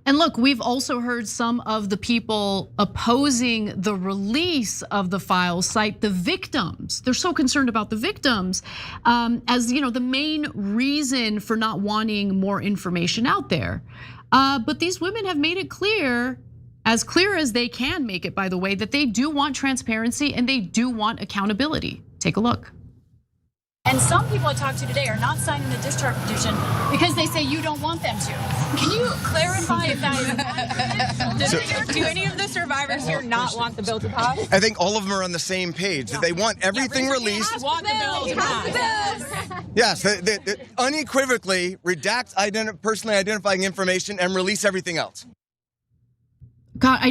And look, we've also heard some of the people opposing the release of the files cite the victims. They're so concerned about the victims as the main reason for not wanting more information out there. But these women have made it clear as they can make it, by the way, that they do want transparency and they do want accountability. Take a look. And some people I talked to today are not signing the discharge petition because they say you don't want them to. Can you clarify if that is Do any of the survivors here not want the bill to pass? I think all of them are on the same page. They want everything released. Want the bill to pass. Yes, they unequivocally redact personally identifying information and release everything else. God,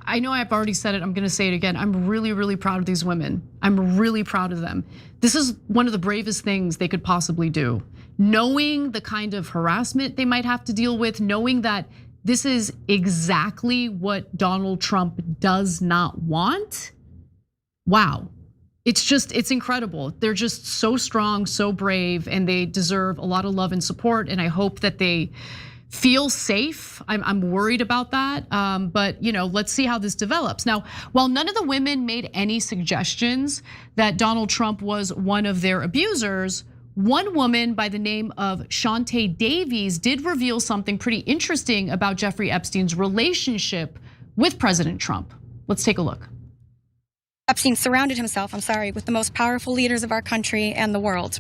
I know I've already said it, I'm gonna say it again. I'm really, really proud of these women. I'm really proud of them. This is one of the bravest things they could possibly do. Knowing the kind of harassment they might have to deal with, knowing that this is exactly what Donald Trump does not want. Wow, it's incredible. They're just so strong, so brave, and they deserve a lot of love and support, and I hope that they feel safe. I'm worried about that, but let's see how this develops. Now, while none of the women made any suggestions that Donald Trump was one of their abusers, one woman by the name of Shantae Davies did reveal something pretty interesting about Jeffrey Epstein's relationship with President Trump. Let's take a look. Epstein surrounded himself, with the most powerful leaders of our country and the world.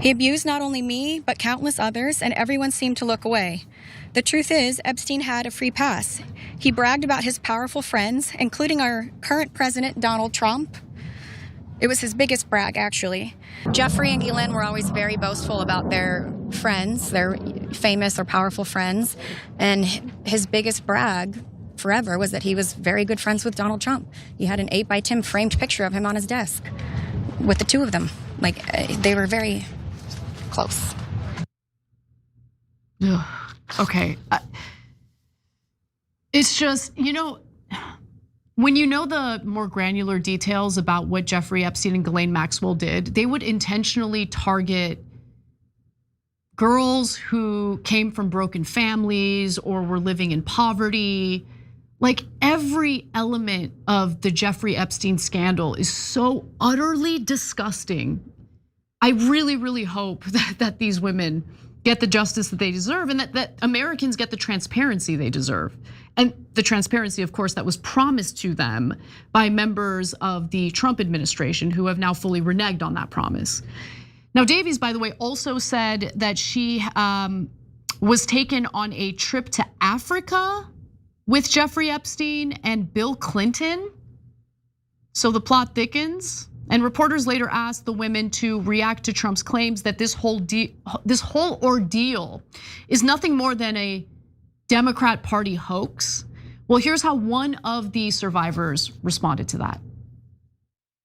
He abused not only me, but countless others, and everyone seemed to look away. The truth is, Epstein had a free pass. He bragged about his powerful friends, including our current president, Donald Trump. It was his biggest brag, actually. Jeffrey and Ghislaine were always very boastful about their friends, their famous or powerful friends, and his biggest brag forever was that he was very good friends with Donald Trump. He had an 8x10 framed picture of him on his desk with the two of them. They were very close. Okay. It's just, when you know the more granular details about what Jeffrey Epstein and Ghislaine Maxwell did, they would intentionally target girls who came from broken families or were living in poverty. Like every element of the Jeffrey Epstein scandal is so utterly disgusting. I really, really hope that these women get the justice that they deserve and that Americans get the transparency they deserve. And the transparency, of course, that was promised to them by members of the Trump administration who have now fully reneged on that promise. Now, Davies, by the way, also said that she was taken on a trip to Africa with Jeffrey Epstein and Bill Clinton. So the plot thickens. And reporters later asked the women to react to Trump's claims that this whole ordeal is nothing more than a Democrat Party hoax. Well, here's how one of the survivors responded to that.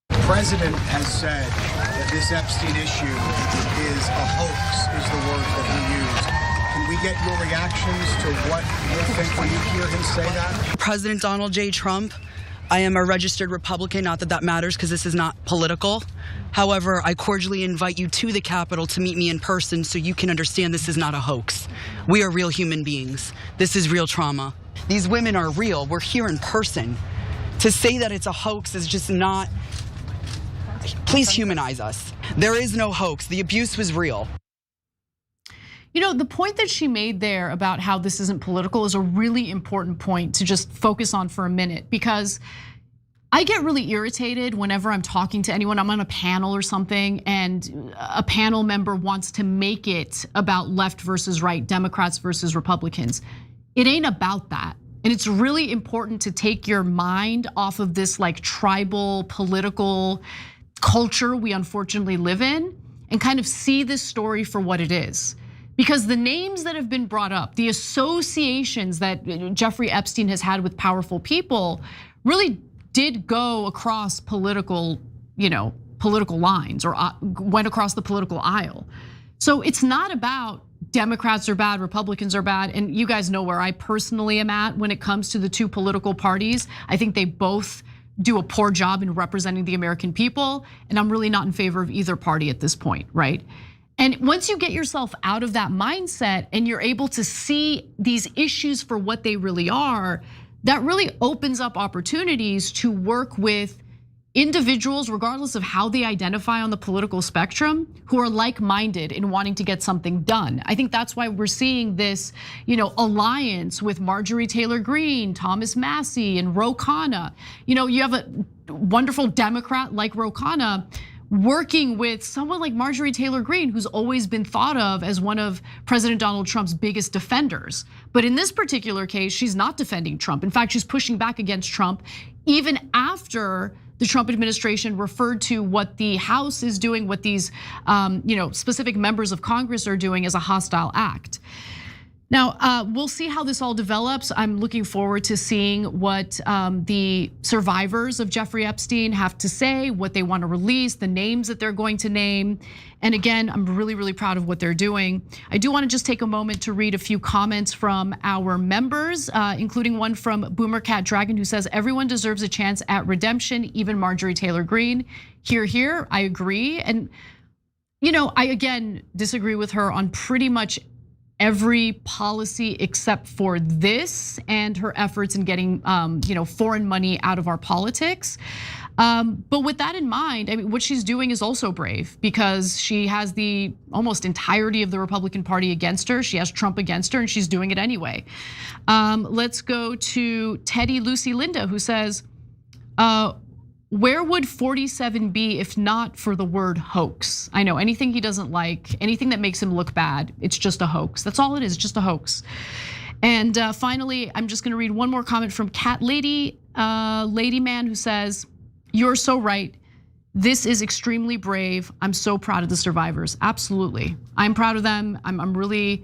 The president has said that this Epstein issue is a hoax, is the word that he used. Can we get your reactions to what you think when you hear him say that? President Donald J. Trump, I am a registered Republican, not that that matters because this is not political. However, I cordially invite you to the Capitol to meet me in person so you can understand this is not a hoax. We are real human beings. This is real trauma. These women are real. We're here in person. To say that it's a hoax is just not, please humanize us. There is no hoax. The abuse was real. You know, the point that she made there about how this isn't political is a really important point to just focus on for a minute, because I get really irritated whenever I'm talking to anyone. I'm on a panel or something and a panel member wants to make it about left versus right, Democrats versus Republicans. It ain't about that. And it's really important to take your mind off of this like tribal political culture we unfortunately live in and kind of see this story for what it is. Because the names that have been brought up, the associations that Jeffrey Epstein has had with powerful people really did go across political lines or went across the political aisle. So it's not about Democrats are bad, Republicans are bad. And you guys know where I personally am at when it comes to the two political parties. I think they both do a poor job in representing the American people. And I'm really not in favor of either party at this point, right? And once you get yourself out of that mindset and you're able to see these issues for what they really are, that really opens up opportunities to work with individuals, regardless of how they identify on the political spectrum, who are like-minded in wanting to get something done. I think that's why we're seeing this, alliance with Marjorie Taylor Greene, Thomas Massie, and Ro Khanna. You have a wonderful Democrat like Ro Khanna working with someone like Marjorie Taylor Greene, who's always been thought of as one of President Donald Trump's biggest defenders. But in this particular case, she's not defending Trump. In fact, she's pushing back against Trump even after the Trump administration referred to what the House is doing, what these specific members of Congress are doing as a hostile act. Now, we'll see how this all develops. I'm looking forward to seeing what the survivors of Jeffrey Epstein have to say, what they want to release, the names that they're going to name. And again, I'm really, really proud of what they're doing. I do want to just take a moment to read a few comments from our members, including one from Boomer Cat Dragon, who says, everyone deserves a chance at redemption, even Marjorie Taylor Greene. Here, I agree. And I again disagree with her on pretty much every policy except for this and her efforts in getting foreign money out of our politics. But with that in mind, I mean, what she's doing is also brave because she has the almost entirety of the Republican Party against her. She has Trump against her and she's doing it anyway. Let's go to Teddy Lucy Linda, who says, where would 47 be if not for the word hoax? I know anything he doesn't like, anything that makes him look bad, it's just a hoax. That's all it is, just a hoax. And finally, I'm just gonna read one more comment from Cat Lady, Lady Man, who says, you're so right. This is extremely brave. I'm so proud of the survivors. Absolutely, I'm proud of them. I'm really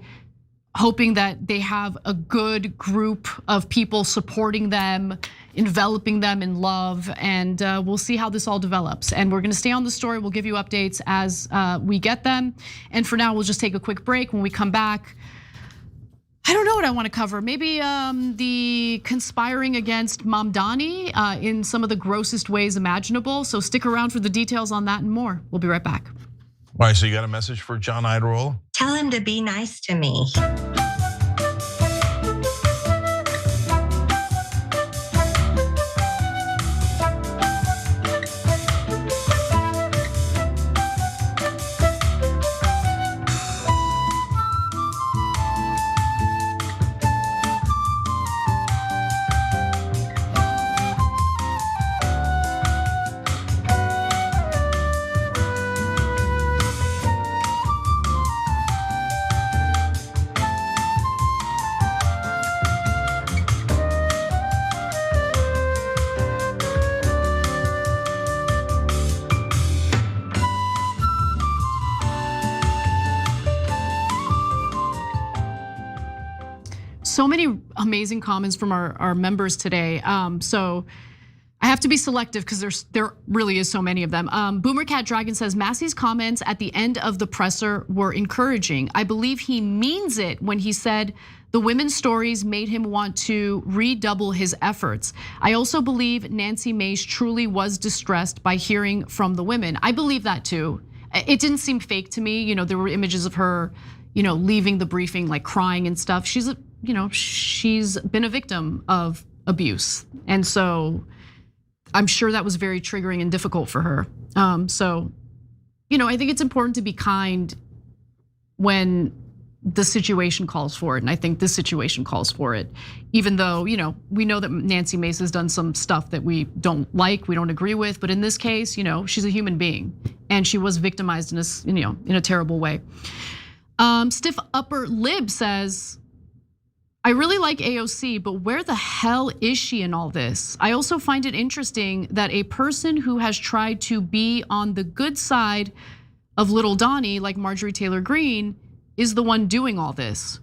hoping that they have a good group of people supporting them, enveloping them in love, and we'll see how this all develops. And we're gonna stay on the story. We'll give you updates as we get them. And for now, we'll just take a quick break. When we come back, I don't know what I want to cover. Maybe the conspiring against Mamdani in some of the grossest ways imaginable. So stick around for the details on that and more. We'll be right back. All right, so you got a message for John Idarola? Tell him to be nice to me. So many amazing comments from our members today. So I have to be selective because there really is so many of them. Boomer Cat Dragon says, Massey's comments at the end of the presser were encouraging. I believe he means it when he said the women's stories made him want to redouble his efforts. I also believe Nancy Mace truly was distressed by hearing from the women. I believe that too. It didn't seem fake to me. There were images of her, leaving the briefing like crying and stuff. She's been a victim of abuse. And so I'm sure that was very triggering and difficult for her. So, I think it's important to be kind when the situation calls for it. And I think this situation calls for it, even though, we know that Nancy Mace has done some stuff that we don't like, we don't agree with. But in this case, she's a human being and she was victimized in a terrible way. Stiff Upper Lib says, I really like AOC, but where the hell is she in all this? I also find it interesting that a person who has tried to be on the good side of little Donnie, like Marjorie Taylor Greene, is the one doing all this.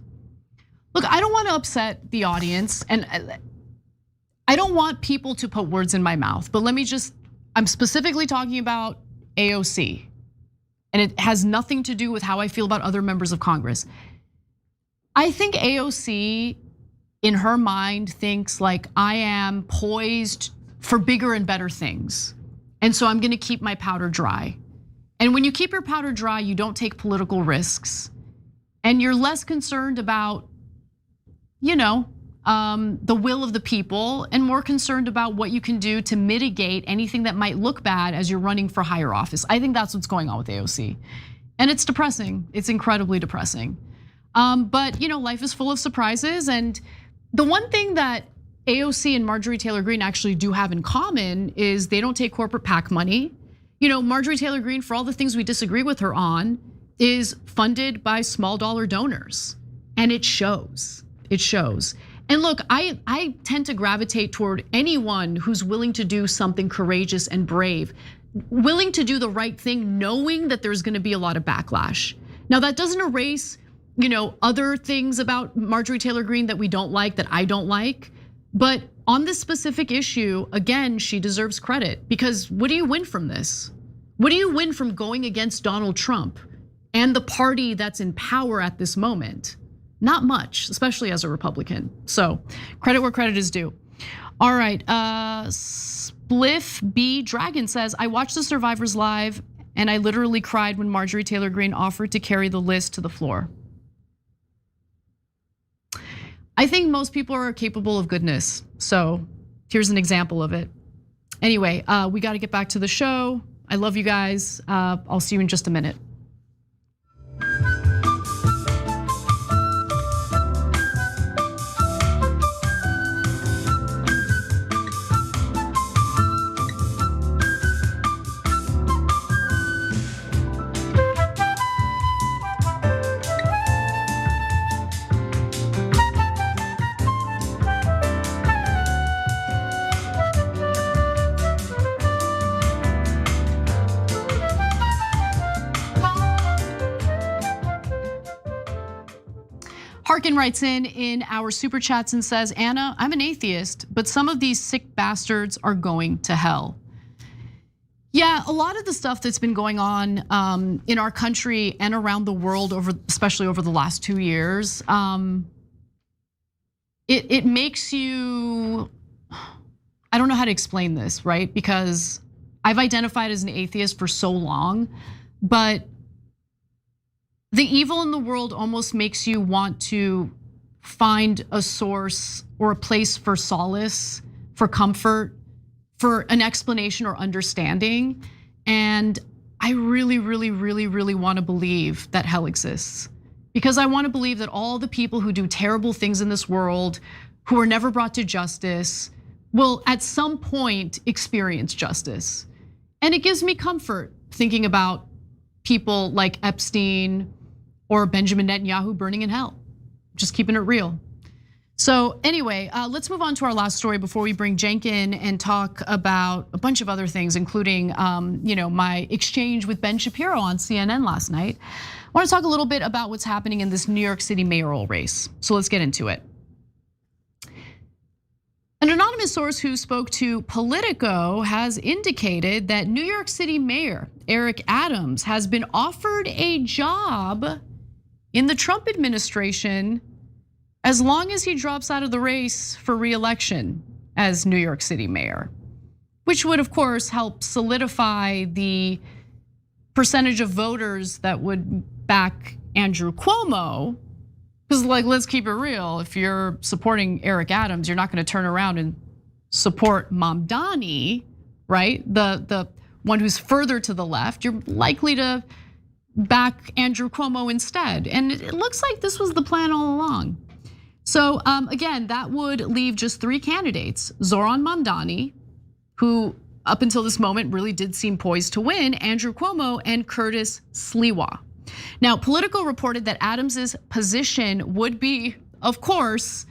Look, I don't want to upset the audience, and I don't want people to put words in my mouth, but I'm specifically talking about AOC, and it has nothing to do with how I feel about other members of Congress. I think AOC, in her mind, thinks like I am poised for bigger and better things. And so I'm gonna keep my powder dry. And when you keep your powder dry, you don't take political risks. And you're less concerned about, the will of the people and more concerned about what you can do to mitigate anything that might look bad as you're running for higher office. I think that's what's going on with AOC. And it's depressing, it's incredibly depressing. But life is full of surprises, and the one thing that AOC and Marjorie Taylor Greene actually do have in common is they don't take corporate PAC money. Marjorie Taylor Greene, for all the things we disagree with her on, is funded by small dollar donors, and it shows. It shows. And look, I tend to gravitate toward anyone who's willing to do something courageous and brave, willing to do the right thing, knowing that there's going to be a lot of backlash. Now that doesn't erase other things about Marjorie Taylor Greene that we don't like, that I don't like. But on this specific issue, again, she deserves credit, because what do you win from this? What do you win from going against Donald Trump and the party that's in power at this moment? Not much, especially as a Republican. So credit where credit is due. All right, Spliff B Dragon says, I watched the Survivors live and I literally cried when Marjorie Taylor Greene offered to carry the list to the floor. I think most people are capable of goodness. So here's an example of it. Anyway, we got to get back to the show. I love you guys. I'll see you in just a minute. Harkin writes in our super chats and says, Anna, I'm an atheist, but some of these sick bastards are going to hell. Yeah, a lot of the stuff that's been going on in our country and around the world, especially over the last 2 years, it makes you, I don't know how to explain this, right? Because I've identified as an atheist for so long, but The evil in the world almost makes you want to find a source or a place for solace, for comfort, for an explanation or understanding. And I really, really, really, really want to believe that hell exists. Because I want to believe that all the people who do terrible things in this world, who are never brought to justice, will at some point experience justice. And it gives me comfort thinking about people like Epstein or Benjamin Netanyahu burning in hell. Just keeping it real. So anyway, let's move on to our last story before we bring Cenk in and talk about a bunch of other things, including my exchange with Ben Shapiro on CNN last night. I want to talk a little bit about what's happening in this New York City mayoral race. So let's get into it. An anonymous source who spoke to Politico has indicated that New York City Mayor Eric Adams has been offered a job in the Trump administration as long as he drops out of the race for re-election as New York City mayor, which would of course help solidify the percentage of voters that would back Andrew Cuomo. Because let's keep it real, if you're supporting Eric Adams, you're not gonna turn around and support Mamdani, right? The one who's further to the left. You're likely to back Andrew Cuomo instead. And it looks like this was the plan all along. So again, that would leave just 3 candidates: Zoran Mamdani, who up until this moment really did seem poised to win, Andrew Cuomo, and Curtis Sliwa. Now, Politico reported that Adams's position would be, of course,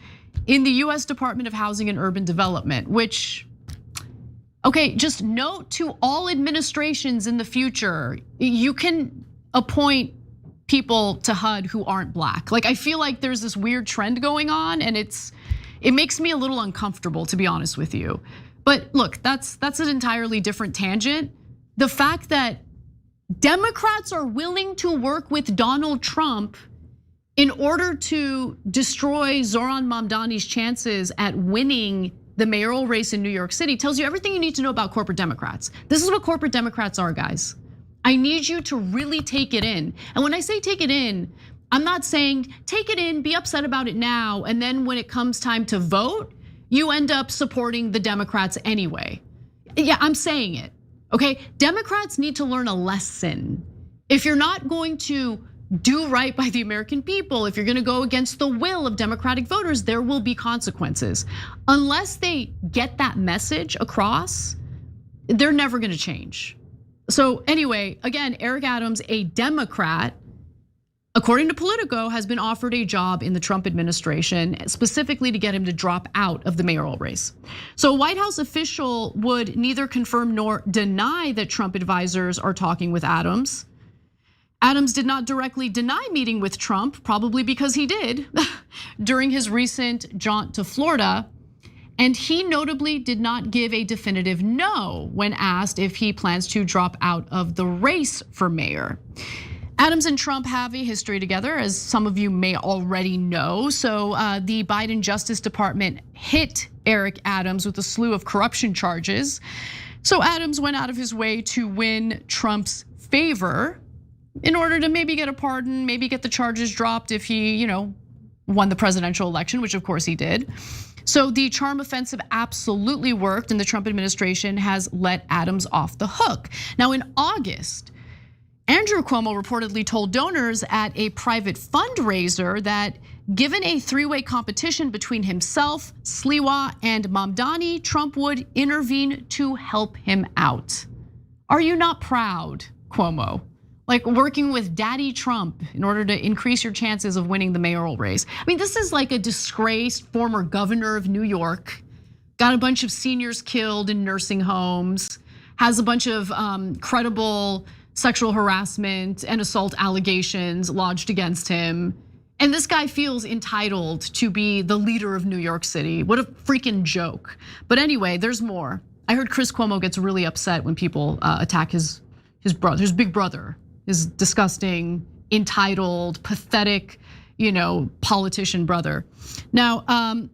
in the US Department of Housing and Urban Development, which, okay, just note to all administrations in the future, you can appoint people to HUD who aren't black. I feel like there's this weird trend going on, and it makes me a little uncomfortable, to be honest with you. But look, that's an entirely different tangent. The fact that Democrats are willing to work with Donald Trump in order to destroy Zoran Mamdani's chances at winning the mayoral race in New York City tells you everything you need to know about corporate Democrats. This is what corporate Democrats are, guys. I need you to really take it in. And when I say take it in, I'm not saying take it in, be upset about it now, and then when it comes time to vote, you end up supporting the Democrats anyway. Yeah, I'm saying it. Okay, Democrats need to learn a lesson. If you're not going to do right by the American people, if you're gonna go against the will of Democratic voters, there will be consequences. Unless they get that message across, they're never gonna change. So anyway, again, Eric Adams, a Democrat, according to Politico, has been offered a job in the Trump administration, specifically to get him to drop out of the mayoral race. So a White House official would neither confirm nor deny that Trump advisors are talking with Adams. Adams did not directly deny meeting with Trump, probably because he did, during his recent jaunt to Florida. And he notably did not give a definitive no when asked if he plans to drop out of the race for mayor. Adams and Trump have a history together, as some of you may already know. So the Biden Justice Department hit Eric Adams with a slew of corruption charges. So Adams went out of his way to win Trump's favor in order to maybe get a pardon, maybe get the charges dropped if he, won the presidential election, which of course he did. So the charm offensive absolutely worked, and the Trump administration has let Adams off the hook. Now in August, Andrew Cuomo reportedly told donors at a private fundraiser that given a 3-way competition between himself, Sliwa, and Mamdani, Trump would intervene to help him out. Are you not proud, Cuomo? Like working with Daddy Trump in order to increase your chances of winning the mayoral race. I mean, this is like a disgraced former governor of New York, got a bunch of seniors killed in nursing homes, has a bunch of credible sexual harassment and assault allegations lodged against him. And this guy feels entitled to be the leader of New York City. What a freaking joke. But anyway, there's more. I heard Chris Cuomo gets really upset when people attack his brother, his big brother, his disgusting, entitled, pathetic, politician brother. Now,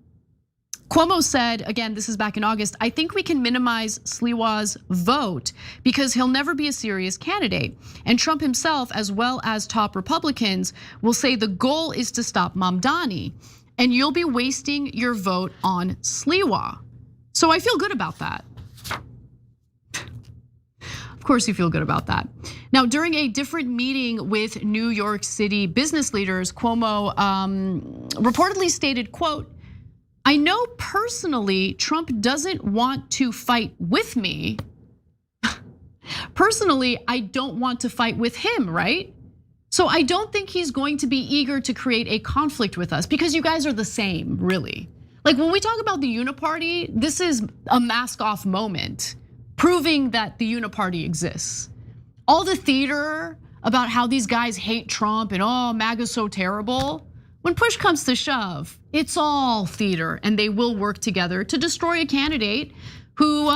Cuomo said, again, this is back in August, I think we can minimize Sliwa's vote because he'll never be a serious candidate. And Trump himself, as well as top Republicans, will say the goal is to stop Mamdani. And you'll be wasting your vote on Sliwa. So I feel good about that. Of course you feel good about that. Now, during a different meeting with New York City business leaders, Cuomo reportedly stated, quote, I know personally Trump doesn't want to fight with me. Personally, I don't want to fight with him, right? So I don't think he's going to be eager to create a conflict with us because you guys are the same, really. Like when we talk about the uniparty, this is a mask off moment, proving that the uniparty exists. All the theater about how these guys hate Trump and MAGA's so terrible. When push comes to shove, it's all theater and they will work together to destroy a candidate who,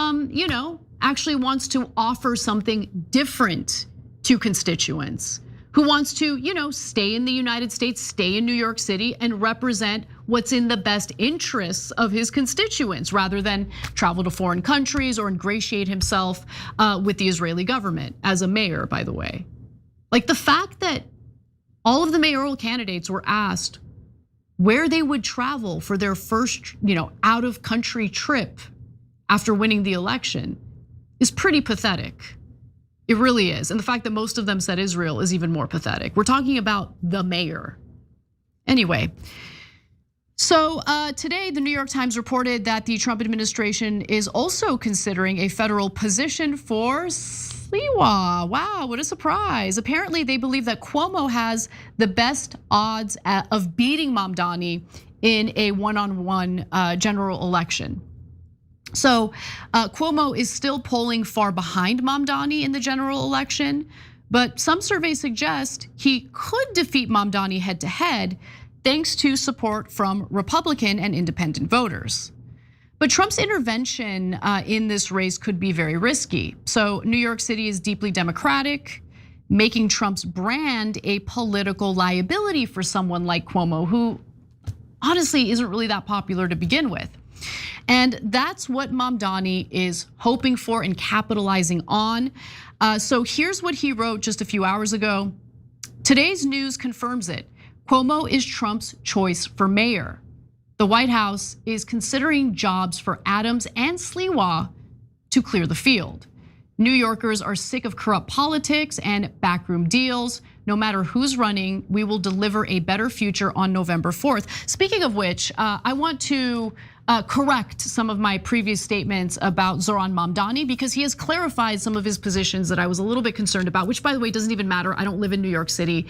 actually wants to offer something different to constituents, who wants to, stay in the United States, stay in New York City and represent what's in the best interests of his constituents rather than travel to foreign countries or ingratiate himself with the Israeli government as a mayor, by the way. Like the fact that all of the mayoral candidates were asked where they would travel for their first, out of country trip after winning the election is pretty pathetic. It really is. And the fact that most of them said Israel is even more pathetic. We're talking about the mayor. Anyway, so today the New York Times reported that the Trump administration is also considering a federal position for Sliwa. Wow, what a surprise. Apparently they believe that Cuomo has the best odds of beating Mamdani in a one-on-one general election. So Cuomo is still polling far behind Mamdani in the general election, but some surveys suggest he could defeat Mamdani head to head thanks to support from Republican and independent voters. But Trump's intervention in this race could be very risky. So New York City is deeply Democratic, making Trump's brand a political liability for someone like Cuomo, who honestly isn't really that popular to begin with. And that's what Mamdani is hoping for and capitalizing on. So here's what he wrote just a few hours ago. Today's news confirms it. Cuomo is Trump's choice for mayor. The White House is considering jobs for Adams and Sliwa to clear the field. New Yorkers are sick of corrupt politics and backroom deals. No matter who's running, we will deliver a better future on November 4th. Speaking of which, I want to correct some of my previous statements about Zoran Mamdani because he has clarified some of his positions that I was a little bit concerned about, which by the way, doesn't even matter. I don't live in New York City.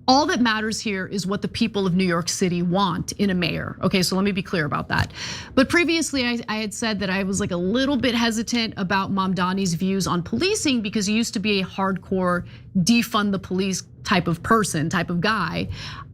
All that matters here is what the people of New York City want in a mayor. Okay, so let me be clear about that. But previously I had said that I was like a little bit hesitant about Mamdani's views on policing because he used to be a hardcore defund the police type of person, type of guy.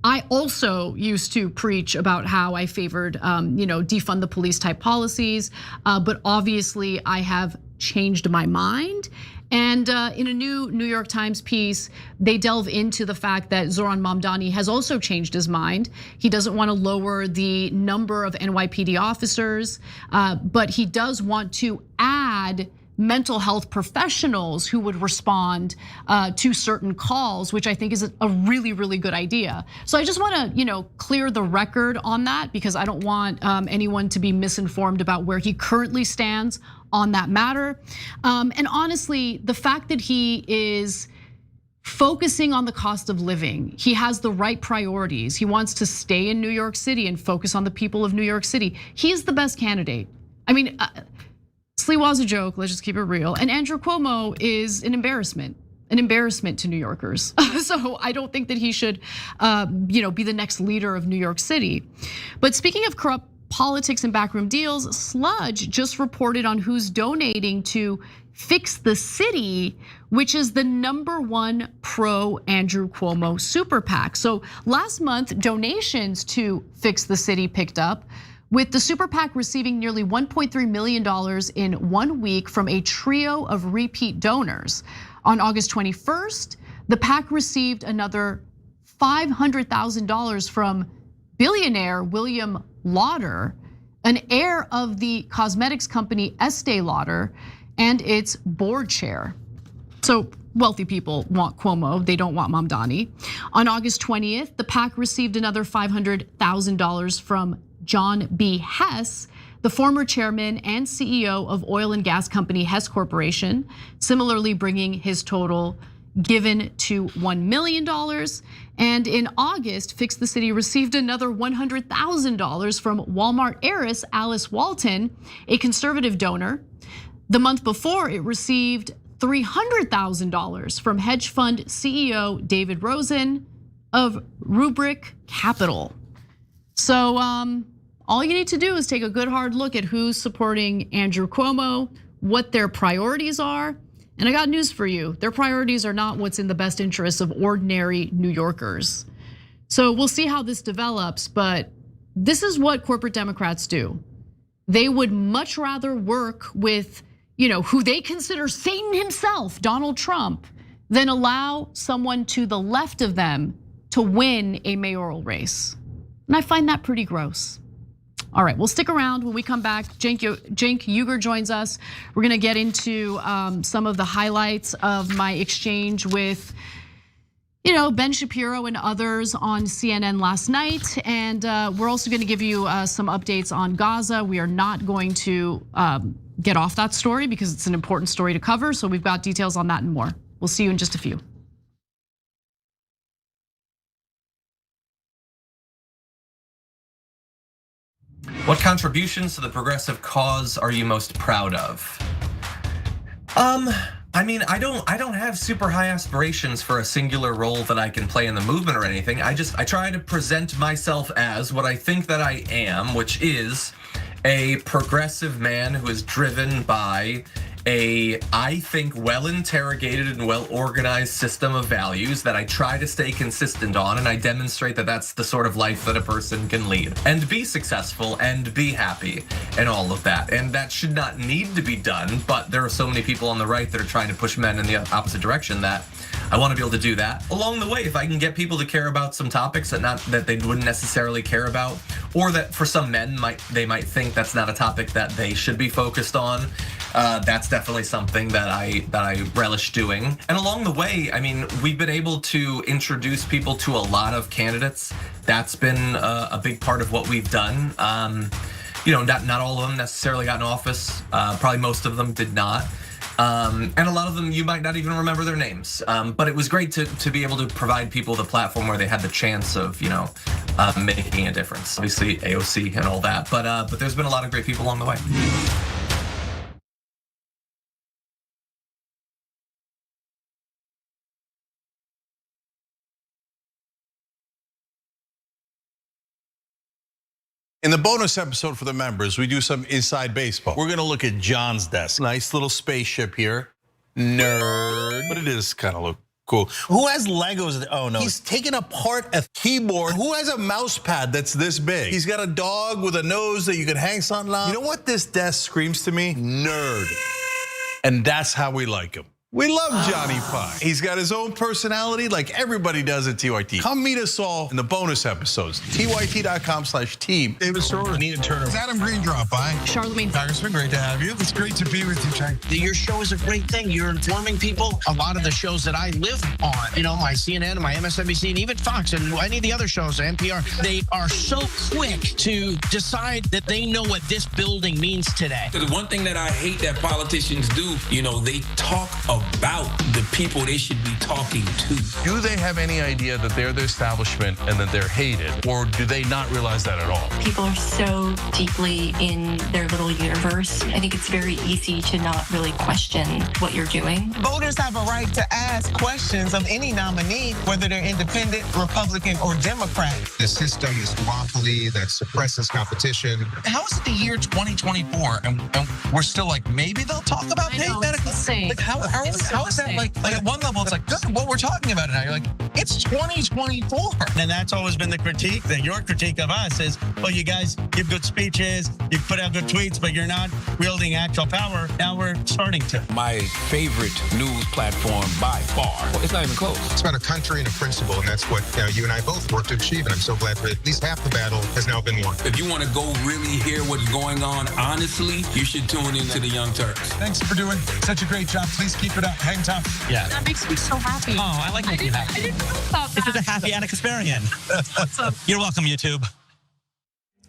I also used to preach about how I favored defund the police type policies, but obviously I have changed my mind. And in a new New York Times piece, they delve into the fact that Zoran Mamdani has also changed his mind. He doesn't want to lower the number of NYPD officers, but he does want to add mental health professionals who would respond to certain calls, which I think is a really, really good idea. So I just want to, clear the record on that because I don't want anyone to be misinformed about where he currently stands on that matter. And honestly, the fact that he is focusing on the cost of living, he has the right priorities. He wants to stay in New York City and focus on the people of New York City. He is the best candidate. I mean, Sliwa's a joke, let's just keep it real. And Andrew Cuomo is an embarrassment to New Yorkers. So I don't think that he should be the next leader of New York City. But speaking of corrupt politics and backroom deals, Sludge just reported on who's donating to Fix the City, which is the #1 pro Andrew Cuomo super PAC. So last month, donations to Fix the City picked up, with the super PAC receiving nearly $1.3 million in 1 week from a trio of repeat donors. On August 21st, the PAC received another $500,000 from billionaire William Lauder, an heir of the cosmetics company Estee Lauder and its board chair. So wealthy people want Cuomo, they don't want Mamdani. On August 20th, the PAC received another $500,000 from John B. Hess, the former chairman and CEO of oil and gas company Hess Corporation, similarly bringing his total given to $1 million. And in August, Fix the City received another $100,000 from Walmart heiress Alice Walton, a conservative donor. The month before, it received $300,000 from hedge fund CEO David Rosen of Rubric Capital. So all you need to do is take a good hard look at who's supporting Andrew Cuomo, what their priorities are. And I got news for you. Their priorities are not what's in the best interests of ordinary New Yorkers. So we'll see how this develops, but this is what corporate Democrats do. They would much rather work with, who they consider Satan himself, Donald Trump, than allow someone to the left of them to win a mayoral race. And I find that pretty gross. All right, we'll stick around. When we come back, Cenk Uygur joins us. We're gonna get into some of the highlights of my exchange with Ben Shapiro and others on CNN last night. And we're also gonna give you some updates on Gaza. We are not going to get off that story because it's an important story to cover. So we've got details on that and more. We'll see you in just a few. What contributions to the progressive cause are you most proud of? I mean, I don't have super high aspirations for a singular role that I can play in the movement or anything. I try to present myself as what I think that I am, which is a progressive man who is driven by I think, well-interrogated and well-organized system of values that I try to stay consistent on, and I demonstrate that that's the sort of life that a person can lead and be successful and be happy and all of that. And that should not need to be done, but there are so many people on the right that are trying to push men in the opposite direction that I want to be able to do that. Along the way, if I can get people to care about some topics that they wouldn't necessarily care about, or that for some men they might think that's not a topic that they should be focused on, that's definitely something that I relish doing. And along the way, I mean, we've been able to introduce people to a lot of candidates. That's been a big part of what we've done. Not all of them necessarily got in office. Probably most of them did not. And a lot of them you might not even remember their names. But it was great to be able to provide people the platform where they had the chance of making a difference. Obviously AOC and all that, but there's been a lot of great people along the way. In the bonus episode for the members, we do some inside baseball. We're gonna look at John's desk. Nice little spaceship here. Nerd. But it is kind of look cool. Who has Legos? Oh no. He's taken apart a keyboard. Who has a mouse pad that's this big? He's got a dog with a nose that you can hang something on. You know what this desk screams to me? Nerd. And that's how we like him. We love Johnny Pie. He's got his own personality like everybody does at TYT. Come meet us all in the bonus episodes. TYT.com/team. David Sorrell, Nina Turner. Adam Green drop by. Charlemagne. Congressman, great to have you. It's great to be with you, Cenk. Your show is a great thing. You're informing people. A lot of the shows that I live on, my CNN, my MSNBC, and even Fox, and any of the other shows, NPR, they are so quick to decide that they know what this building means today. The one thing that I hate that politicians do, they talk about the people they should be talking to. Do they have any idea that they're the establishment and that they're hated? Or do they not realize that at all? People are so deeply in their little universe. I think it's very easy to not really question what you're doing. Voters have a right to ask questions of any nominee, whether they're independent, Republican, or Democrat. The system is duopoly that suppresses competition. How is it the year 2024 and we're still like, maybe they'll talk about paid medical? Like, how are we? how is that like at one level it's like, good, what we're talking about it now. You're like, it's 2024. And that's always been the critique, that your critique of us is, well, you guys give good speeches, you put out good tweets, but you're not wielding actual power. Now we're starting to. My favorite news platform by far. It's not even close. It's about a country and a principle, and that's what you and I both worked to achieve, and I'm so glad that at least half the battle has now been won. If you want to go really hear what's going on honestly, you should tune into the Young Turks. Thanks for doing such a great job. Please keep it up. Hang tough. Yeah. That makes me so happy. Oh, I like making you happy. I didn't know about that. This is a happy Anna Kasparian. Awesome. You're welcome, YouTube.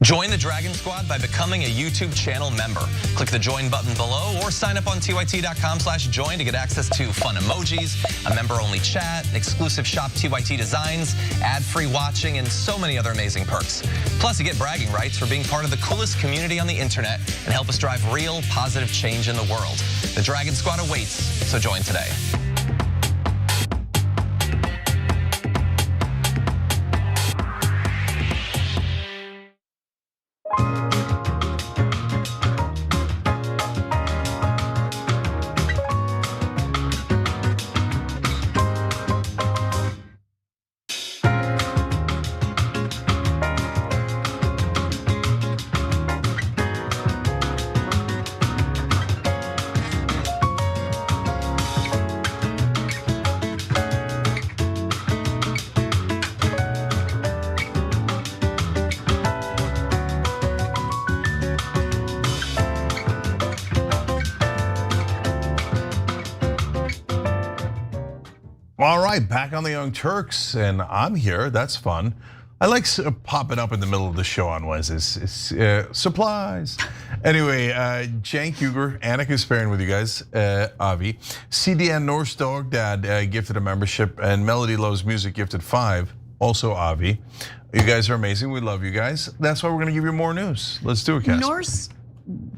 Join the Dragon Squad by becoming a YouTube channel member. Click the join button below or sign up on tyt.com/join to get access to fun emojis, a member-only chat, exclusive shop TYT designs, ad-free watching, and so many other amazing perks. Plus, you get bragging rights for being part of the coolest community on the internet and help us drive real positive change in the world. The Dragon Squad awaits, so join today. All right, back on the Young Turks, and I'm here. That's fun. I like popping up in the middle of the show on Wednesdays. It's, supplies. Anyway, Cenk Uygur, Anna Kasparian with you guys, Avi. CDN Norse Dog Dad gifted a membership, and Melody Loves Music gifted 5, also Avi. You guys are amazing. We love you guys. That's why we're gonna give you more news. Let's do it, Cass. Norse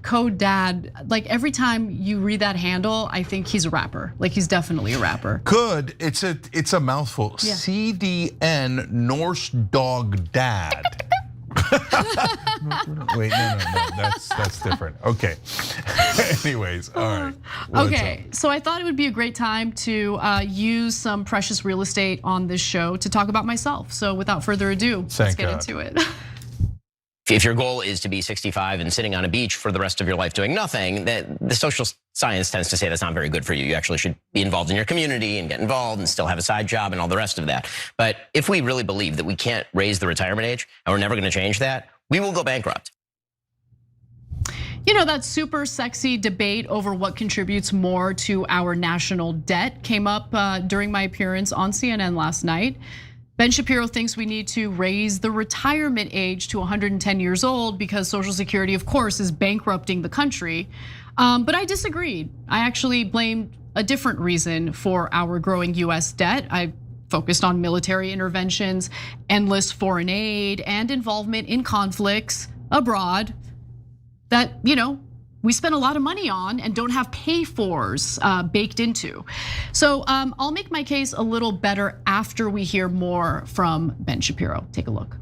Code Dad, like every time you read that handle, I think he's a rapper. Like he's definitely a rapper. Good, it's a mouthful. Yeah. CDN Norse Dog Dad. Wait, no, that's different. Okay. Anyways, all right. Okay, so I thought it would be a great time to use some precious real estate on this show to talk about myself. So without further ado, let's get into it. If your goal is to be 65 and sitting on a beach for the rest of your life doing nothing, the social science tends to say that's not very good for you. You actually should be involved in your community and get involved and still have a side job and all the rest of that. But if we really believe that we can't raise the retirement age and we're never gonna change that, we will go bankrupt. You know, that super sexy debate over what contributes more to our national debt came up during my appearance on CNN last night. Ben Shapiro thinks we need to raise the retirement age to 110 years old because Social Security, of course, is bankrupting the country. But I disagreed. I actually blamed a different reason for our growing US debt. I focused on military interventions, endless foreign aid, and involvement in conflicts abroad that, we spend a lot of money on and don't have pay-fors baked into. So I'll make my case a little better after we hear more from Ben Shapiro. Take a look.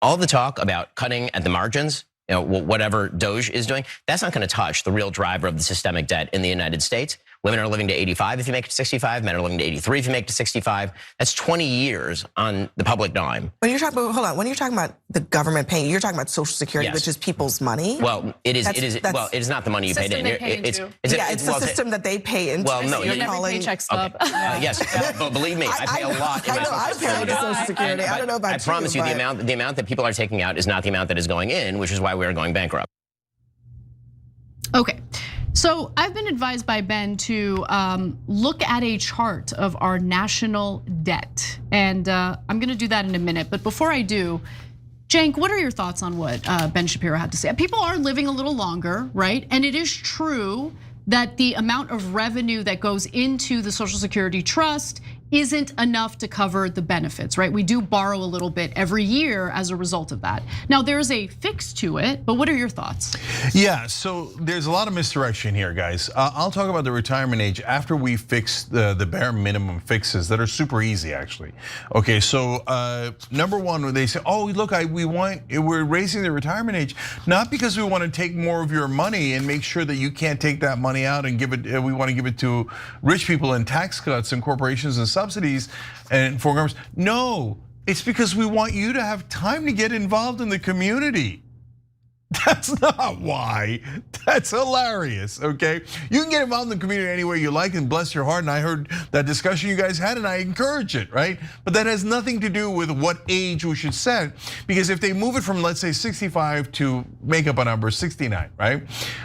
All the talk about cutting at the margins, whatever Doge is doing, that's not gonna touch the real driver of the systemic debt in the United States. Women are living to 85 if you make it to 65. Men are living to 83 if you make it to 65. That's 20 years on the public dime. When you're talking about, hold on, when you're talking about the government paying, you're talking about Social Security, yes, which is people's money. Well, it is not the money you paid in. It's the system that they pay into. Well, no, you're every paycheck stub. Yes, but believe me, I pay a lot. I know, I pay into Social Security. I don't know about you. I promise you, the amount that people are taking out is not the amount that is going in, which is why we are going bankrupt. Okay. So I've been advised by Ben to look at a chart of our national debt. And I'm gonna do that in a minute. But before I do, Cenk, what are your thoughts on what Ben Shapiro had to say? People are living a little longer, right? And it is true that the amount of revenue that goes into the Social Security Trust isn't enough to cover the benefits, right? We do borrow a little bit every year as a result of that. Now there's a fix to it, but what are your thoughts? Yeah, so there's a lot of misdirection here, guys. I'll talk about the retirement age after we fix the bare minimum fixes that are super easy, actually. Okay, so number one, when they say, oh, look, we're raising the retirement age, not because we want to take more of your money and make sure that you can't take that money out and give it, we want to give it to rich people and tax cuts and corporations and subsidies and foreign governments. No, it's because we want you to have time to get involved in the community. That's not why. That's hilarious, okay? You can get involved in the community any way you like and bless your heart. And I heard that discussion you guys had and I encourage it, right? But that has nothing to do with what age we should set. Because if they move it from, let's say 65 to, make up a number, 69, right?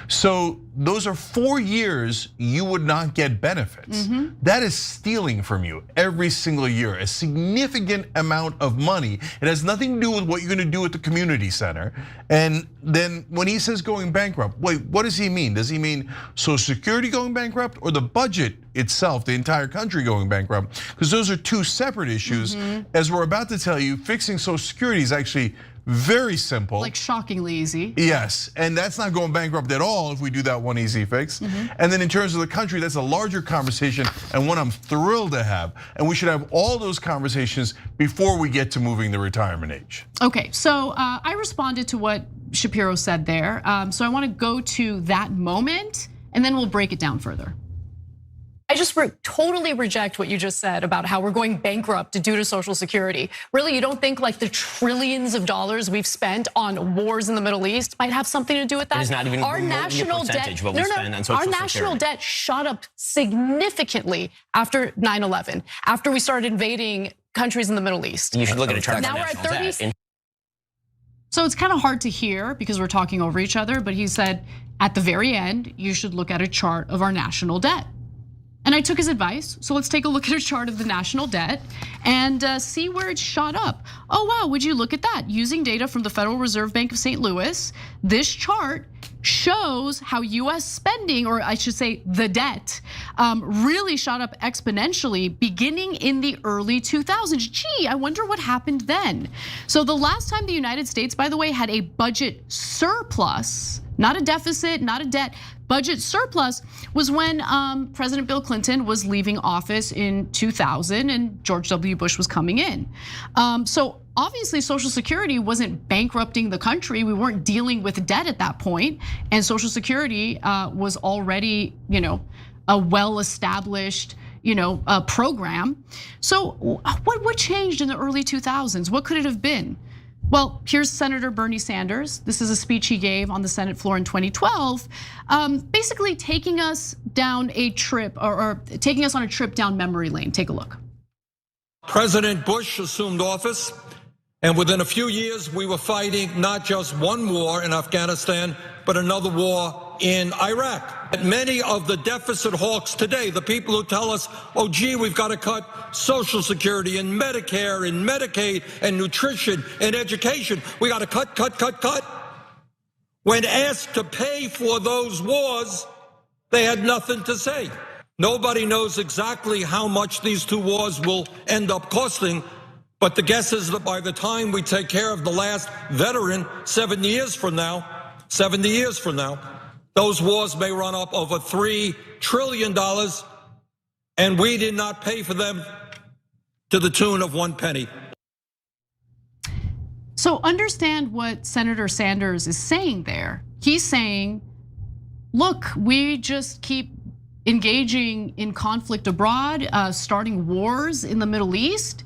So those are 4 years you would not get benefits. That is stealing from you every single year, a significant amount of money. It has nothing to do with what you're gonna do at the community center. And then when he says going bankrupt, wait, what does he mean? Does he mean Social Security going bankrupt or the budget itself, the entire country going bankrupt? Because those are two separate issues. As we're about to tell you, fixing Social Security is actually very simple. Like shockingly easy. Yes, and that's not going bankrupt at all if we do that one easy fix. And then in terms of the country, that's a larger conversation and one I'm thrilled to have. And we should have all those conversations before we get to moving the retirement age. Okay, so I responded to what Shapiro said there. So I wanna go to that moment and then we'll break it down further. I just totally reject what you just said about how we're going bankrupt due to Social Security. Really, you don't think like the trillions of dollars we've spent on wars in the Middle East might have something to do with that? It's not even our national debt. What we spend on Social our national Security. debt shot up significantly after 9/11, after we started invading countries in the Middle East. You should look at a chart. Now we're at 30. So it's kind of hard to hear because we're talking over each other, but he said at the very end, you should look at a chart of our national debt. And I took his advice, so let's take a look at a chart of the national debt and see where it shot up. Oh wow, would you look at that? Using data from the Federal Reserve Bank of St. Louis, this chart shows how US spending, or I should say the debt, really shot up exponentially beginning in the early 2000s. Gee, I wonder what happened then. So the last time the United States, by the way, had a budget surplus, not a deficit, not a debt, budget surplus, was when President Bill Clinton was leaving office in 2000 and George W. Bush was coming in. So obviously Social Security wasn't bankrupting the country. We weren't dealing with debt at that point. And Social Security was already, a well-established, program. So what changed in the early 2000s? What could it have been? Well, here's Senator Bernie Sanders. This is a speech he gave on the Senate floor in 2012, basically taking us down a trip or taking us on a trip down memory lane. Take a look. President Bush assumed office, and within a few years, we were fighting not just one war in Afghanistan, but another war in Iraq. And many of the deficit hawks today, the people who tell us, oh gee, we've got to cut Social Security and Medicare and Medicaid and nutrition and education. We got to cut. When asked to pay for those wars, they had nothing to say. Nobody knows exactly how much these two wars will end up costing, but the guess is that by the time we take care of the last veteran 70 years from now, those wars may run up over $3 trillion, and we did not pay for them to the tune of 1 penny. So understand what Senator Sanders is saying there. He's saying, look, we just keep engaging in conflict abroad, starting wars in the Middle East.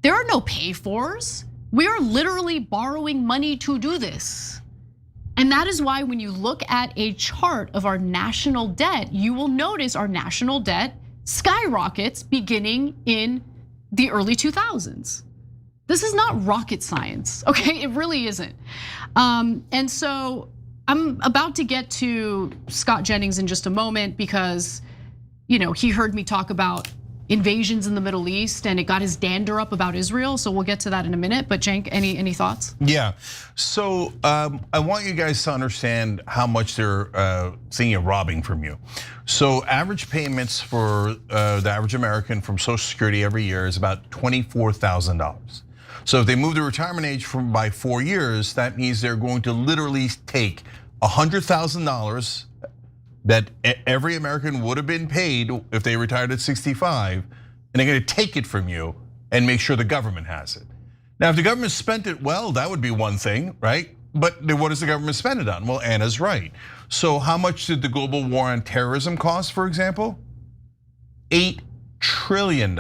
There are no pay-fors. We are literally borrowing money to do this. And that is why when you look at a chart of our national debt, you will notice our national debt skyrockets beginning in the early 2000s. This is not rocket science, okay? It really isn't. And so I'm about to get to Scott Jennings in just a moment because he heard me talk about invasions in the Middle East, and it got his dander up about Israel. So we'll get to that in a minute. But Cenk, any thoughts? Yeah. So I want you guys to understand how much they're thinking of robbing from you. So average payments for the average American from Social Security every year is about $24,000. So if they move the retirement age by 4 years, that means they're going to literally take $100,000 that every American would have been paid if they retired at 65, and they're gonna take it from you and make sure the government has it. Now, if the government spent it well, that would be one thing, right? But what does the government spend it on? Well, Anna's right. So how much did the global war on terrorism cost, for example? $8 trillion.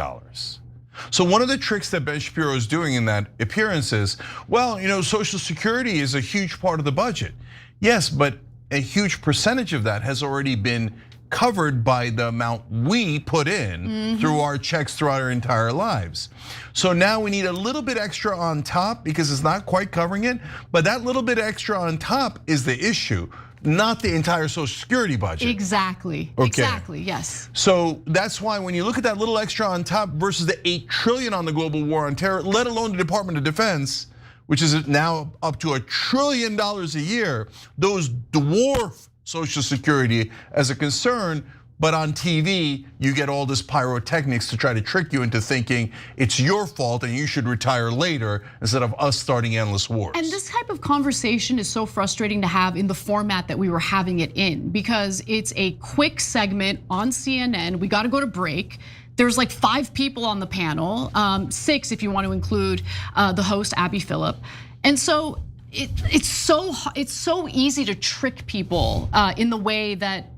So one of the tricks that Ben Shapiro is doing in that appearance is, well, Social Security is a huge part of the budget. Yes, but a huge percentage of that has already been covered by the amount we put in through our checks throughout our entire lives. So now we need a little bit extra on top because it's not quite covering it, but that little bit extra on top is the issue, not the entire Social Security budget. Exactly, okay. Exactly, yes. So that's why when you look at that little extra on top versus the $8 trillion on the global war on terror, let alone the Department of Defense, which is now up to $1 trillion a year, those dwarf Social Security as a concern. But on TV, you get all this pyrotechnics to try to trick you into thinking it's your fault and you should retire later instead of us starting endless wars. And this type of conversation is so frustrating to have in the format that we were having it in, because it's a quick segment on CNN. We got to go to break. There's like 5 people on the panel, 6 if you want to include the host Abby Phillip, and so it's so easy to trick people in the way that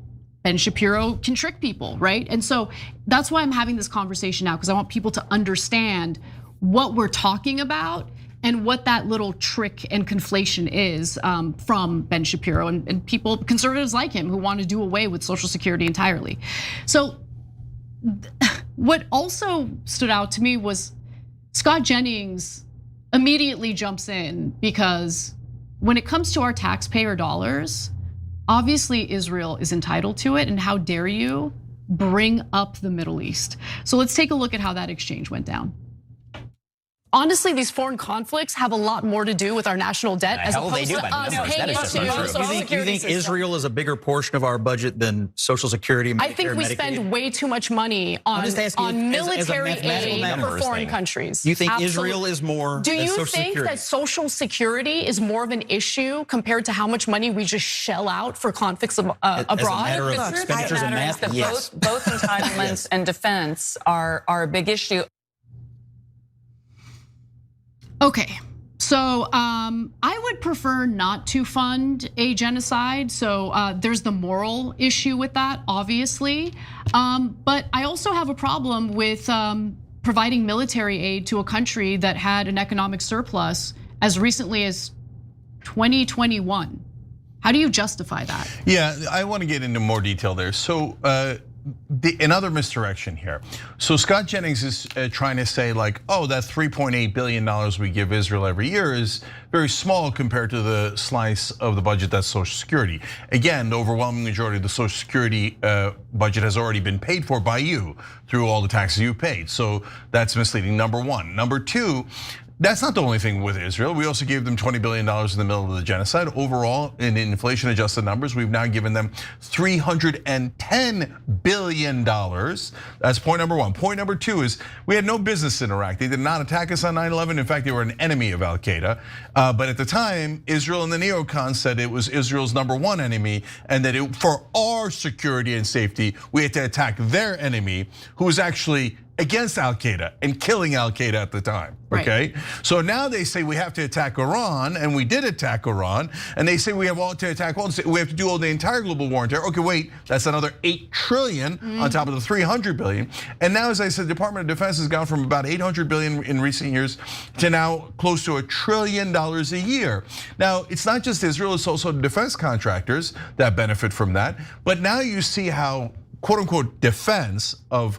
Ben Shapiro can trick people, right? And so that's why I'm having this conversation now, because I want people to understand what we're talking about and what that little trick and conflation is from Ben Shapiro and people, conservatives like him, who want to do away with Social Security entirely. So what also stood out to me was Scott Jennings immediately jumps in, because when it comes to our taxpayer dollars, obviously Israel is entitled to it, and how dare you bring up the Middle East? So let's take a look at how that exchange went down. Honestly, these foreign conflicts have a lot more to do with our national debt as opposed to us paying into the Social Security You think system. Israel is a bigger portion of our budget than Social Security, Medicare, I think we Medicaid? spend way too much money on military aid for foreign countries. You think Absolutely. Israel is more Do than you Social think Security? that Social Security is more of an issue compared to how much money we just shell out for conflicts abroad? As a matter of expenditures and math, that yes. both entitlements and defense are a big issue. Okay, so I would prefer not to fund a genocide. So there's the moral issue with that, obviously. But I also have a problem with providing military aid to a country that had an economic surplus as recently as 2021. How do you justify that? Yeah, I want to get into more detail there. So another misdirection here. So Scott Jennings is trying to say like, oh, that $3.8 billion we give Israel every year is very small compared to the slice of the budget that's Social Security. Again, the overwhelming majority of the Social Security budget has already been paid for by you through all the taxes you paid. So that's misleading, number one. Number two, that's not the only thing with Israel. We also gave them $20 billion in the middle of the genocide. Overall, in inflation adjusted numbers, we've now given them $310 billion. That's point number one. Point number two is we had no business in Iraq. They did not attack us on 9/11. In fact, they were an enemy of Al Qaeda. But at the time, Israel and the neocons said it was Israel's number one enemy, and that for our security and safety, we had to attack their enemy, who was actually against Al Qaeda and killing Al Qaeda at the time, okay? Right. So now they say we have to attack Iran, and we did attack Iran, and they say we have to attack we have to do all the entire global war on terror. Okay, wait, that's another 8 trillion on top of the 300 billion. And now, as I said, the Department of Defense has gone from about 800 billion in recent years to now close to $1 trillion a year. Now, it's not just Israel, it's also the defense contractors that benefit from that. But now you see how, quote unquote, defense of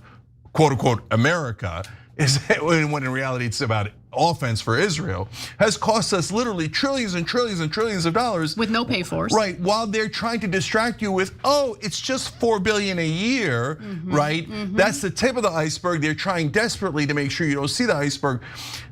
quote unquote America is when in reality it's about offense for Israel has cost us literally trillions and trillions and trillions of dollars. With no pay force. Right, while they're trying to distract you with, oh, it's just $4 billion a year, right? That's the tip of the iceberg. They're trying desperately to make sure you don't see the iceberg.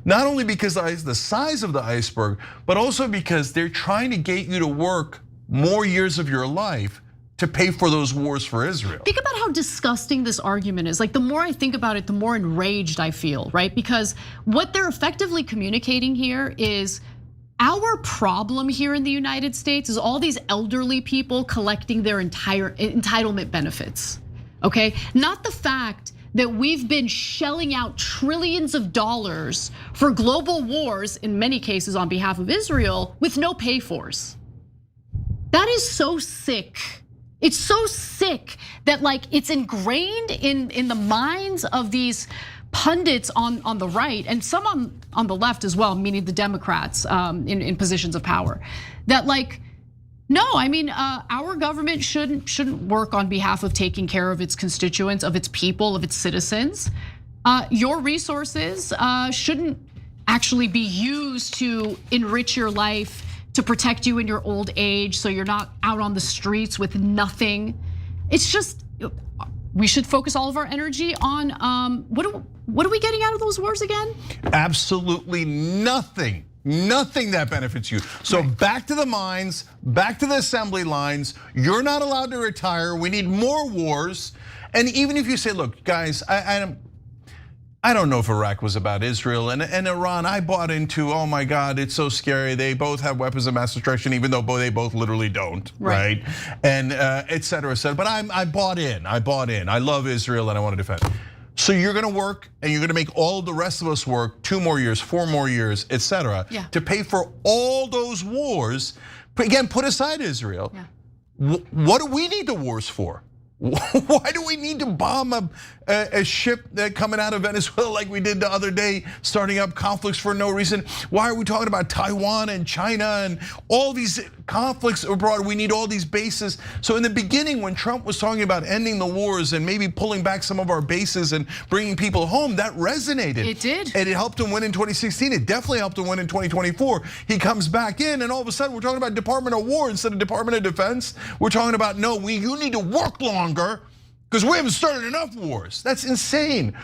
Not only because of the size of the iceberg, but also because they're trying to get you to work more years of your life to pay for those wars for Israel. Think about how disgusting this argument is. Like, the more I think about it, the more enraged I feel, right? Because what they're effectively communicating here is our problem here in the United States is all these elderly people collecting their entire entitlement benefits, okay? Not the fact that we've been shelling out trillions of dollars for global wars, in many cases on behalf of Israel, with no pay force. That is so sick. It's so sick that like it's ingrained in the minds of these pundits on the right and some on the left as well, meaning the Democrats in positions of power, that like, no, I mean, our government shouldn't work on behalf of taking care of its constituents, of its people, of its citizens. Your resources shouldn't actually be used to enrich your life, to protect you in your old age, so you're not out on the streets with nothing. It's just, we should focus all of our energy on what are we getting out of those wars again? Absolutely nothing. Nothing that benefits you. So back to the mines, back to the assembly lines. You're not allowed to retire. We need more wars. And even if you say, look, guys, I don't know if Iraq was about Israel and Iran. I bought into, oh my God, it's so scary. They both have weapons of mass destruction, even though they both literally don't, right? And et cetera, et cetera. But I bought in. I love Israel and I want to defend. So you're going to work and you're going to make all the rest of us work 2 more years, 4 more years, et cetera, to pay for all those wars. Again, put aside Israel. What do we need the wars for? Why do we need to bomb a ship that coming out of Venezuela like we did the other day, starting up conflicts for no reason? Why are we talking about Taiwan and China and all these conflicts abroad? We need all these bases. So in the beginning, when Trump was talking about ending the wars and maybe pulling back some of our bases and bringing people home, that resonated. It did. And it helped him win in 2016. It definitely helped him win in 2024. He comes back in and all of a sudden we're talking about Department of War instead of Department of Defense. We're talking about, no, you need to work longer because we haven't started enough wars. That's insane.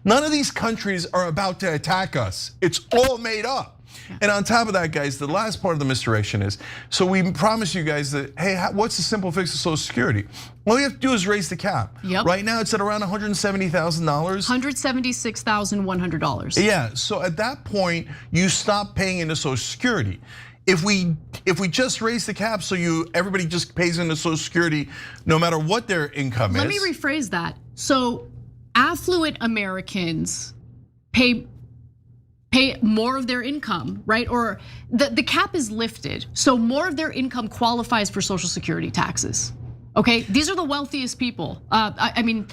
None of these countries are about to attack us. It's all made up. And on top of that, guys, the last part of the misdirection is, so we promise you guys that, hey, what's the simple fix to Social Security? All you have to do is raise the cap. Right now it's at around $170,000. $176,100. Yeah, so at that point, you stop paying into Social Security. If we just raise the cap so everybody just pays into Social Security no matter what their income is. Let me rephrase that. So affluent Americans pay more of their income, right? Or the cap is lifted, so more of their income qualifies for Social Security taxes. Okay, these are the wealthiest people. I mean,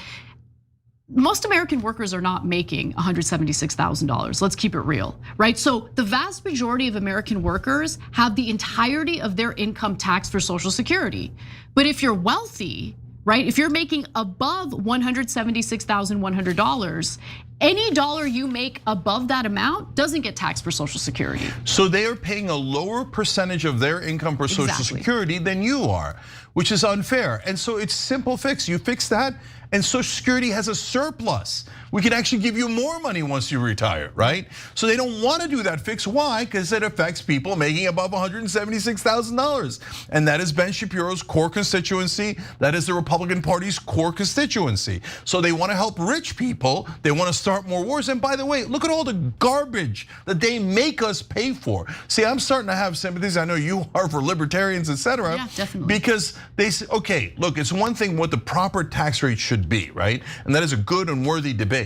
most American workers are not making $176,000. Let's keep it real, right? So the vast majority of American workers have the entirety of their income taxed for Social Security. But if you're wealthy, right? If you're making above $176,100, any dollar you make above that amount doesn't get taxed for Social Security. So they are paying a lower percentage of their income for Social Security than you are, which is unfair. And so it's simple fix. You fix that, and Social Security has a surplus. We can actually give you more money once you retire, right? So they don't want to do that fix. Why? Because it affects people making above $176,000. And that is Ben Shapiro's core constituency. That is the Republican Party's core constituency. So they want to help rich people. They want to start more wars. And by the way, look at all the garbage that they make us pay for. See, I'm starting to have sympathies. I know you are for libertarians, et cetera. Yeah, definitely. Because they say, okay, look, it's one thing what the proper tax rate should be, right? And that is a good and worthy debate.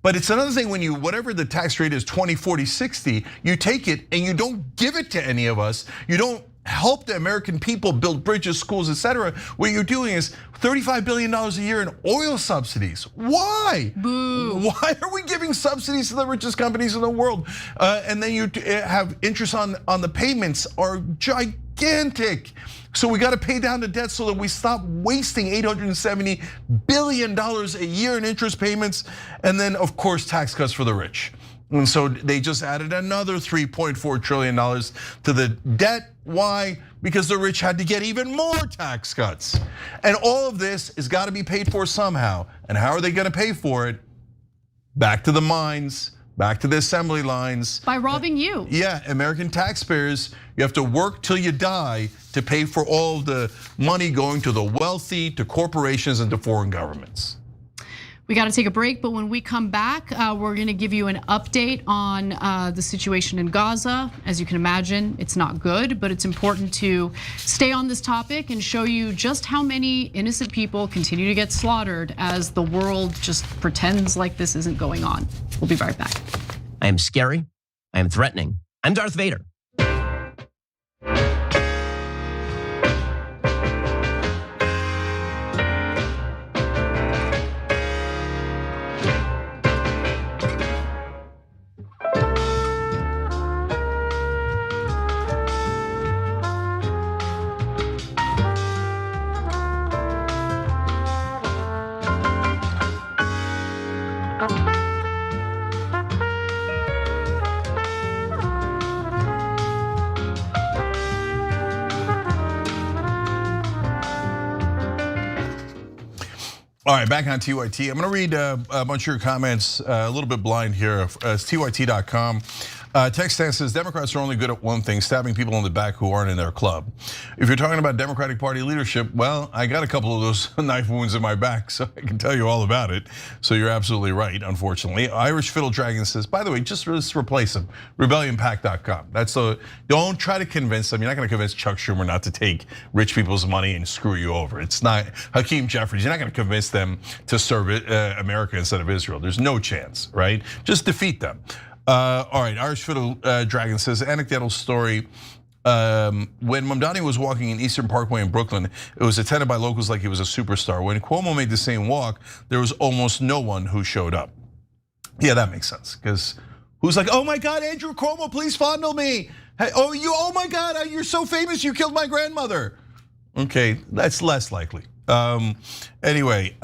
But it's another thing when whatever the tax rate is, 20, 40, 60, you take it and you don't give it to any of us. You don't help the American people build bridges, schools, et cetera. What you're doing is $35 billion a year in oil subsidies. Why? Boo. Why are we giving subsidies to the richest companies in the world? And then you have interest on the payments are gigantic. So we got to pay down the debt so that we stop wasting $870 billion a year in interest payments. And then of course, tax cuts for the rich. And so they just added another $3.4 trillion to the debt. Why? Because the rich had to get even more tax cuts. And all of this has got to be paid for somehow. And how are they going to pay for it? Back to the mines, back to the assembly lines. By robbing you. Yeah, American taxpayers, you have to work till you die to pay for all the money going to the wealthy, to corporations, and to foreign governments. We got to take a break, but when we come back, we're going to give you an update on the situation in Gaza. As you can imagine, it's not good, but it's important to stay on this topic and show you just how many innocent people continue to get slaughtered as the world just pretends like this isn't going on. We'll be right back. I am scary. I am threatening. I'm Darth Vader. All right, back on TYT. I'm gonna read a bunch of your comments, a little bit blind here. It's TYT.com. Text stand says, Democrats are only good at one thing, stabbing people in the back who aren't in their club. If you're talking about Democratic Party leadership, well, I got a couple of those knife wounds in my back, so I can tell you all about it. So you're absolutely right, unfortunately. Irish Fiddle Dragon says, by the way, just replace them. RebellionPact.com. That's don't try to convince them. You're not gonna convince Chuck Schumer not to take rich people's money and screw you over. It's not Hakeem Jeffries. You're not gonna convince them to serve America instead of Israel. There's no chance, right? Just defeat them. All right, Irish Fiddle Dragon says, anecdotal story. When Mamdani was walking in Eastern Parkway in Brooklyn, it was attended by locals like he was a superstar. When Cuomo made the same walk, there was almost no one who showed up. Yeah, that makes sense, because who's like, oh my God, Andrew Cuomo, please fondle me. Hey, oh my God, you're so famous, you killed my grandmother. Okay, that's less likely. Anyway,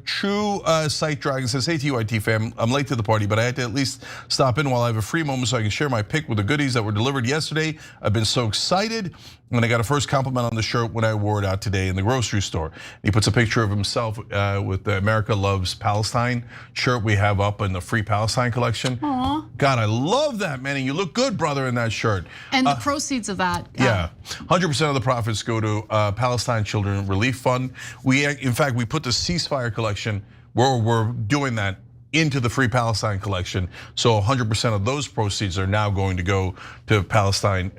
True Sight Dragon says, hey TYT fam, I'm late to the party, but I had to at least stop in while I have a free moment so I can share my pick with the goodies that were delivered yesterday. I've been so excited. And I got a first compliment on the shirt when I wore it out today in the grocery store. He puts a picture of himself with the America Loves Palestine shirt we have up in the Free Palestine collection. Aww. God, I love that, man. And you look good, brother, in that shirt. And the proceeds of that. Yeah, 100% of the profits go to Palestine Children Relief Fund. In fact, we put the ceasefire collection where we're doing that into the Free Palestine collection. So 100% of those proceeds are now going to go to Palestine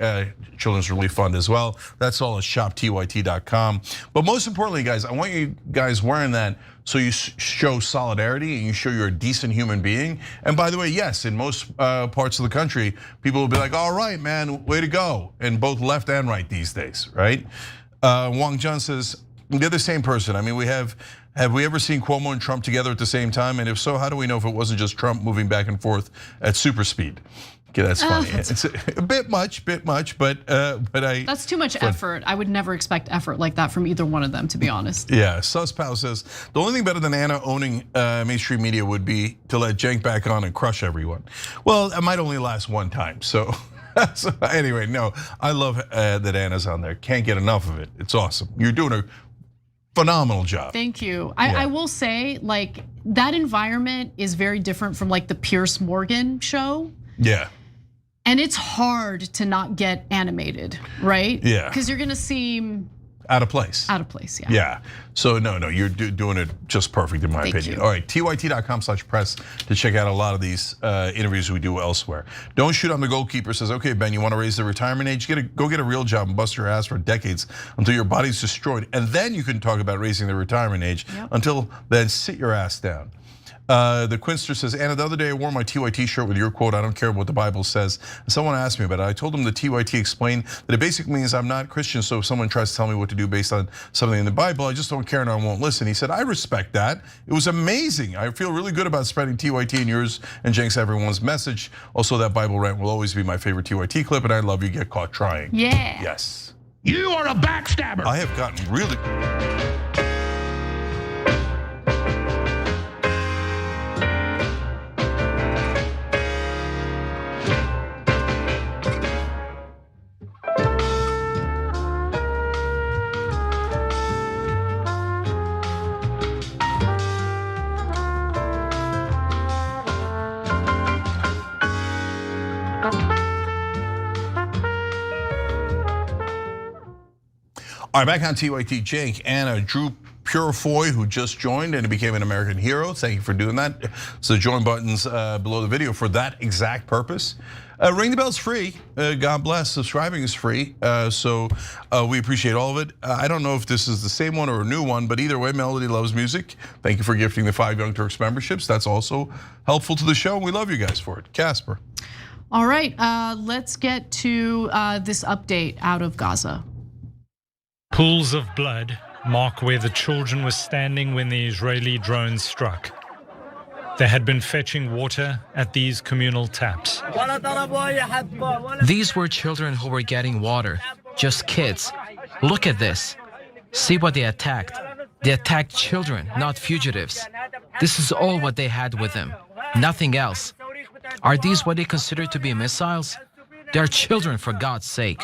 Children's Relief Fund as well. That's all at shoptyt.com. But most importantly, guys, I want you guys wearing that so you show solidarity and you show you're a decent human being. And by the way, yes, in most parts of the country, people will be like, all right, man, way to go. And both left and right these days, right? Wang Jun says, they're the same person. I mean, have we ever seen Cuomo and Trump together at the same time? And if so, how do we know if it wasn't just Trump moving back and forth at super speed? Okay, that's funny. It's a bit much, but I. That's too much effort. I would never expect effort like that from either one of them, to be honest. Yeah, Suspow says, the only thing better than Anna owning mainstream media would be to let Cenk back on and crush everyone. Well, it might only last one time, so. So anyway, no, I love that Anna's on there. Can't get enough of it. It's awesome. You're doing a phenomenal job. Thank you. I will say, like, that environment is very different from like the Piers Morgan show. Yeah. And it's hard to not get animated, right? Yeah. Because you're gonna seem out of place. Out of place, yeah. Yeah, so no, you're doing it just perfect in my opinion. All right, tyt.com/press to check out a lot of these interviews we do elsewhere. Don't shoot on the goalkeeper says, okay, Ben, you wanna raise the retirement age? Go get a real job and bust your ass for decades until your body's destroyed. And then you can talk about raising the retirement age. Until then, sit your ass down. The Quinster says, Anna, the other day I wore my TYT shirt with your quote, I don't care what the Bible says. And someone asked me about it. I told them the TYT explained that it basically means I'm not Christian, so if someone tries to tell me what to do based on something in the Bible, I just don't care and I won't listen. He said, I respect that. It was amazing. I feel really good about spreading TYT and yours and Cenk's everyone's message. Also, that Bible rant will always be my favorite TYT clip, and I love you, get caught trying. Yeah. Yes. You are a backstabber. I have gotten really. All right, back on TYT, Jake, Anna, Drew Purifoy, who just joined and became an American hero. Thank you for doing that. So join buttons below the video for that exact purpose. Ring the bell's free. God bless. Subscribing is free. So we appreciate all of it. I don't know if this is the same one or a new one, but either way, Melody loves music. Thank you for gifting the 5 Young Turks memberships. That's also helpful to the show. We love you guys for it. Casper. All right, let's get to this update out of Gaza. Pools of blood mark where the children were standing when the Israeli drones struck. They had been fetching water at these communal taps. These were children who were getting water, just kids. Look at this. See what they attacked. They attacked children, not fugitives. This is all what they had with them, nothing else. Are these what they consider to be missiles? They're children, for God's sake.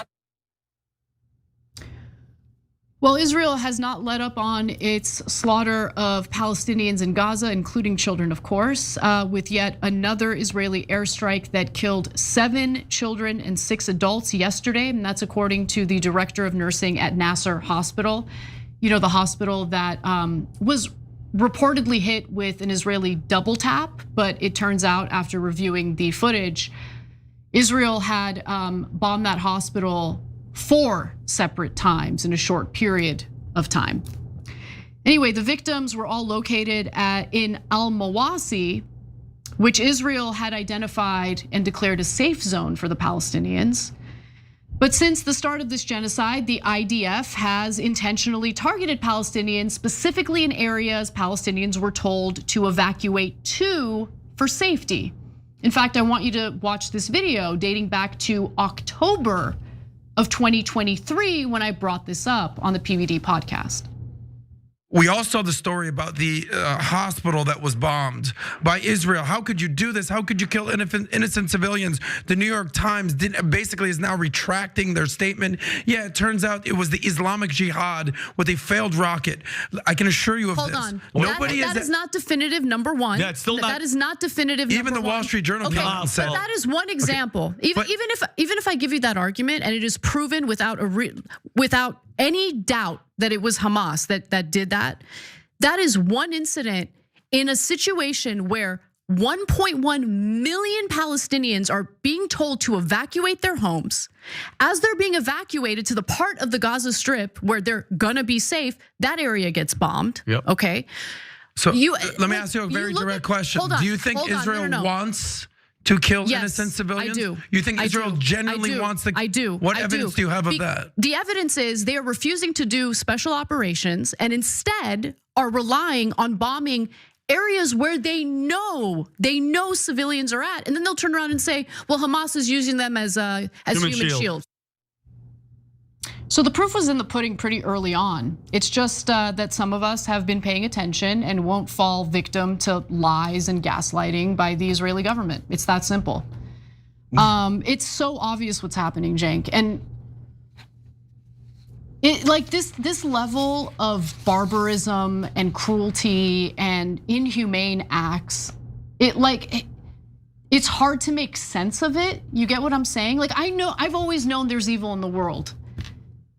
Well, Israel has not let up on its slaughter of Palestinians in Gaza, including children, of course, with yet another Israeli airstrike that killed 7 children and 6 adults yesterday. And that's according to the director of nursing at Nasser Hospital. You know, the hospital that was reportedly hit with an Israeli double tap, but it turns out after reviewing the footage, Israel had bombed that hospital 4 separate times in a short period of time. Anyway, the victims were all located in Al-Mawasi, which Israel had identified and declared a safe zone for the Palestinians. But since the start of this genocide, the IDF has intentionally targeted Palestinians, specifically in areas Palestinians were told to evacuate to for safety. In fact, I want you to watch this video dating back to October of 2023 when I brought this up on the PBD podcast. We all saw the story about the hospital that was bombed by Israel. How could you do this? How could you kill innocent civilians? The New York Times basically is now retracting their statement. Yeah, it turns out it was the Islamic Jihad with a failed rocket. I can assure you of this. Hold on. That is not definitive, number one. Yeah, it's still not. That is not definitive, even the Wall Street Journal came out and said that is one example. Okay. Even if I give you that argument and it is proven without any doubt that it was Hamas that did that, that is one incident in a situation where 1.1 million Palestinians are being told to evacuate their homes. As they're being evacuated to the part of the Gaza Strip where they're gonna be safe, that area gets bombed, okay? So let me ask you a very direct question. Do you think Israel wants to kill innocent civilians? I do. You think Israel genuinely wants to? I do. What evidence do you have of that? The evidence is they are refusing to do special operations and instead are relying on bombing areas where they know civilians are at, and then they'll turn around and say, "Well, Hamas is using them as human shield." So the proof was in the pudding pretty early on. It's just that some of us have been paying attention and won't fall victim to lies and gaslighting by the Israeli government. It's that simple. It's so obvious what's happening, Cenk. And like this level of barbarism and cruelty and inhumane acts, it's hard to make sense of it. You get what I'm saying? Like I've always known there's evil in the world.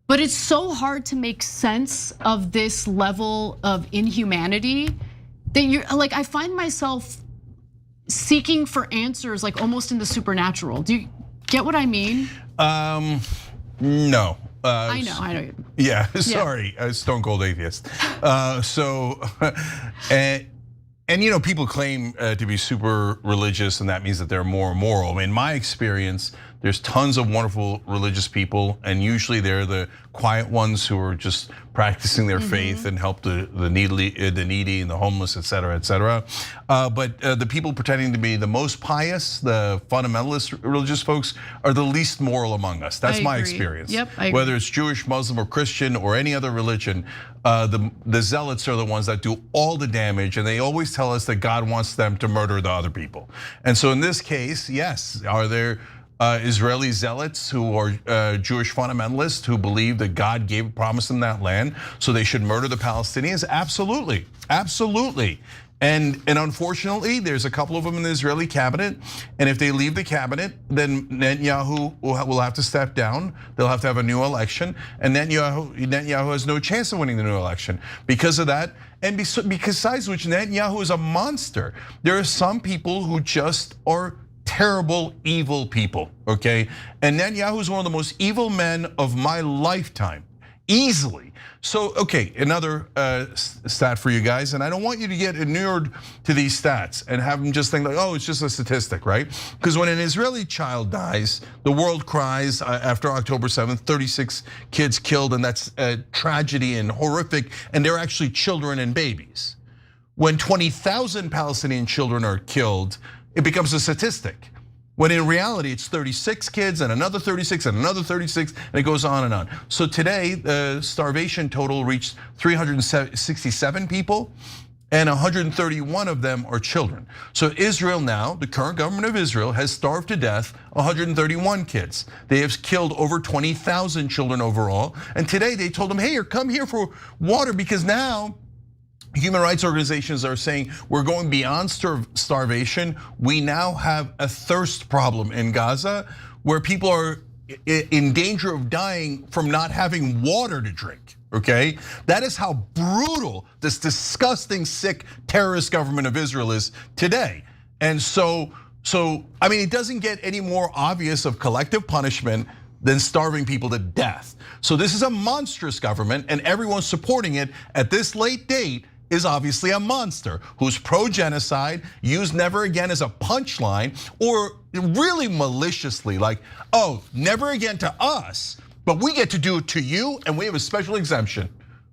But it's so hard to make sense of this level of inhumanity that you're like, I find myself seeking for answers like almost in the supernatural. Do you get what I mean? No. I know. Yeah, sorry, stone cold atheist. And you know, people claim to be super religious, and that means that they're more moral. In my experience, there's tons of wonderful religious people, and usually they're the quiet ones who are just practicing their faith and help the needy and the homeless, et cetera, et cetera. But the people pretending to be the most pious, the fundamentalist religious folks, are the least moral among us. That's my experience. Yep, I agree. Whether it's Jewish, Muslim, or Christian, or any other religion, the zealots are the ones that do all the damage, and they always tell us that God wants them to murder the other people. And so in this case, yes, are there Israeli zealots who are Jewish fundamentalists who believe that God gave a promise in that land, so they should murder the Palestinians? Absolutely, absolutely. And unfortunately, there's a couple of them in the Israeli cabinet. And if they leave the cabinet, then Netanyahu will have to step down. They'll have to have a new election. And Netanyahu has no chance of winning the new election because of that. And besides which, Netanyahu is a monster. There are some people who just are terrible, evil people, okay? And Netanyahu is one of the most evil men of my lifetime, easily. So, okay, another stat for you guys, and I don't want you to get inured to these stats and have them just think like, oh, it's just a statistic, right? Because when an Israeli child dies, the world cries after October 7th, 36 kids killed, and that's a tragedy and horrific, and they're actually children and babies. When 20,000 Palestinian children are killed, it becomes a statistic. When in reality, it's 36 kids and another 36 and another 36, and it goes on and on. So today, the starvation total reached 367 people, and 131 of them are children. So Israel now, the current government of Israel, has starved to death 131 kids. They have killed over 20,000 children overall. And today they told them, hey, come here for water, because now human rights organizations are saying we're going beyond starvation. We now have a thirst problem in Gaza where people are in danger of dying from not having water to drink, okay? That is how brutal this disgusting, sick terrorist government of Israel is today. And so I mean, it doesn't get any more obvious of collective punishment than starving people to death. So this is a monstrous government, and everyone supporting it at this late date is obviously a monster who's pro-genocide, used never again as a punchline, or really maliciously like, oh, never again to us, but we get to do it to you, and we have a special exemption.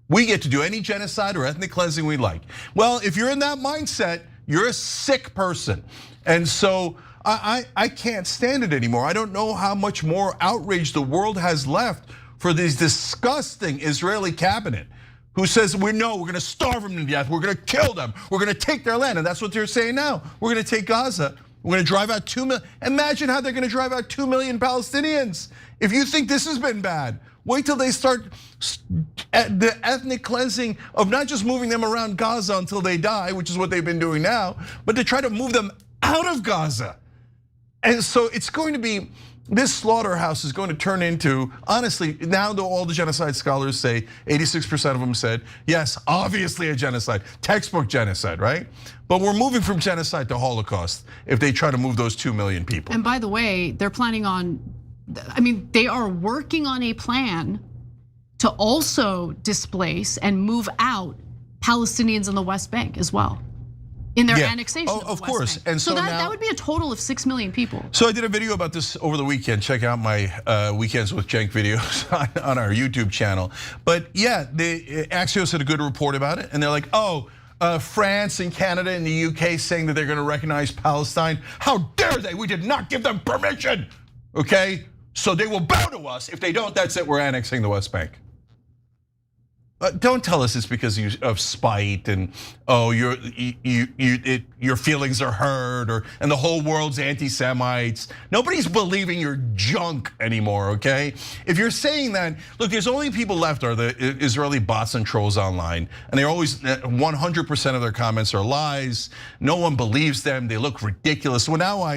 We get to do any genocide or ethnic cleansing we like. Well, if you're in that mindset, you're a sick person. And so I can't stand it anymore. I don't know how much more outrage the world has left for this disgusting Israeli cabinet who says, we're gonna starve them to death, we're gonna kill them, we're gonna take their land, and that's what they're saying now. We're gonna take Gaza, we're gonna drive out 2 million. Imagine how they're gonna drive out 2 million Palestinians. If you think this has been bad, wait till they start the ethnic cleansing of not just moving them around Gaza until they die, which is what they've been doing now, but to try to move them out of Gaza. And so it's going to be, this slaughterhouse is going to turn into, honestly, now all the genocide scholars say, 86% of them said, yes, obviously a genocide, textbook genocide, right? But we're moving from genocide to Holocaust if they try to move those 2 million people. And by the way, they're planning on, I mean, they are working on a plan to also displace and move out Palestinians in the West Bank as well, in their annexation of the West course. Bank. And so now, that would be a total of 6 million people. So I did a video about this over the weekend. Check out my Weekends with Cenk videos on our YouTube channel. But yeah, the Axios had a good report about it, and they're like, oh, France and Canada and the UK saying that they're gonna recognize Palestine. How dare they? We did not give them permission, okay? So they will bow to us. If they don't, that's it, we're annexing the West Bank. Don't tell us it's because of spite and your feelings are hurt, and the whole world's anti-Semites. Nobody's believing your junk anymore, okay? If you're saying that, look, there's only people left are the Israeli bots and trolls online, and they're always 100% of their comments are lies. No one believes them. They look ridiculous. Well, now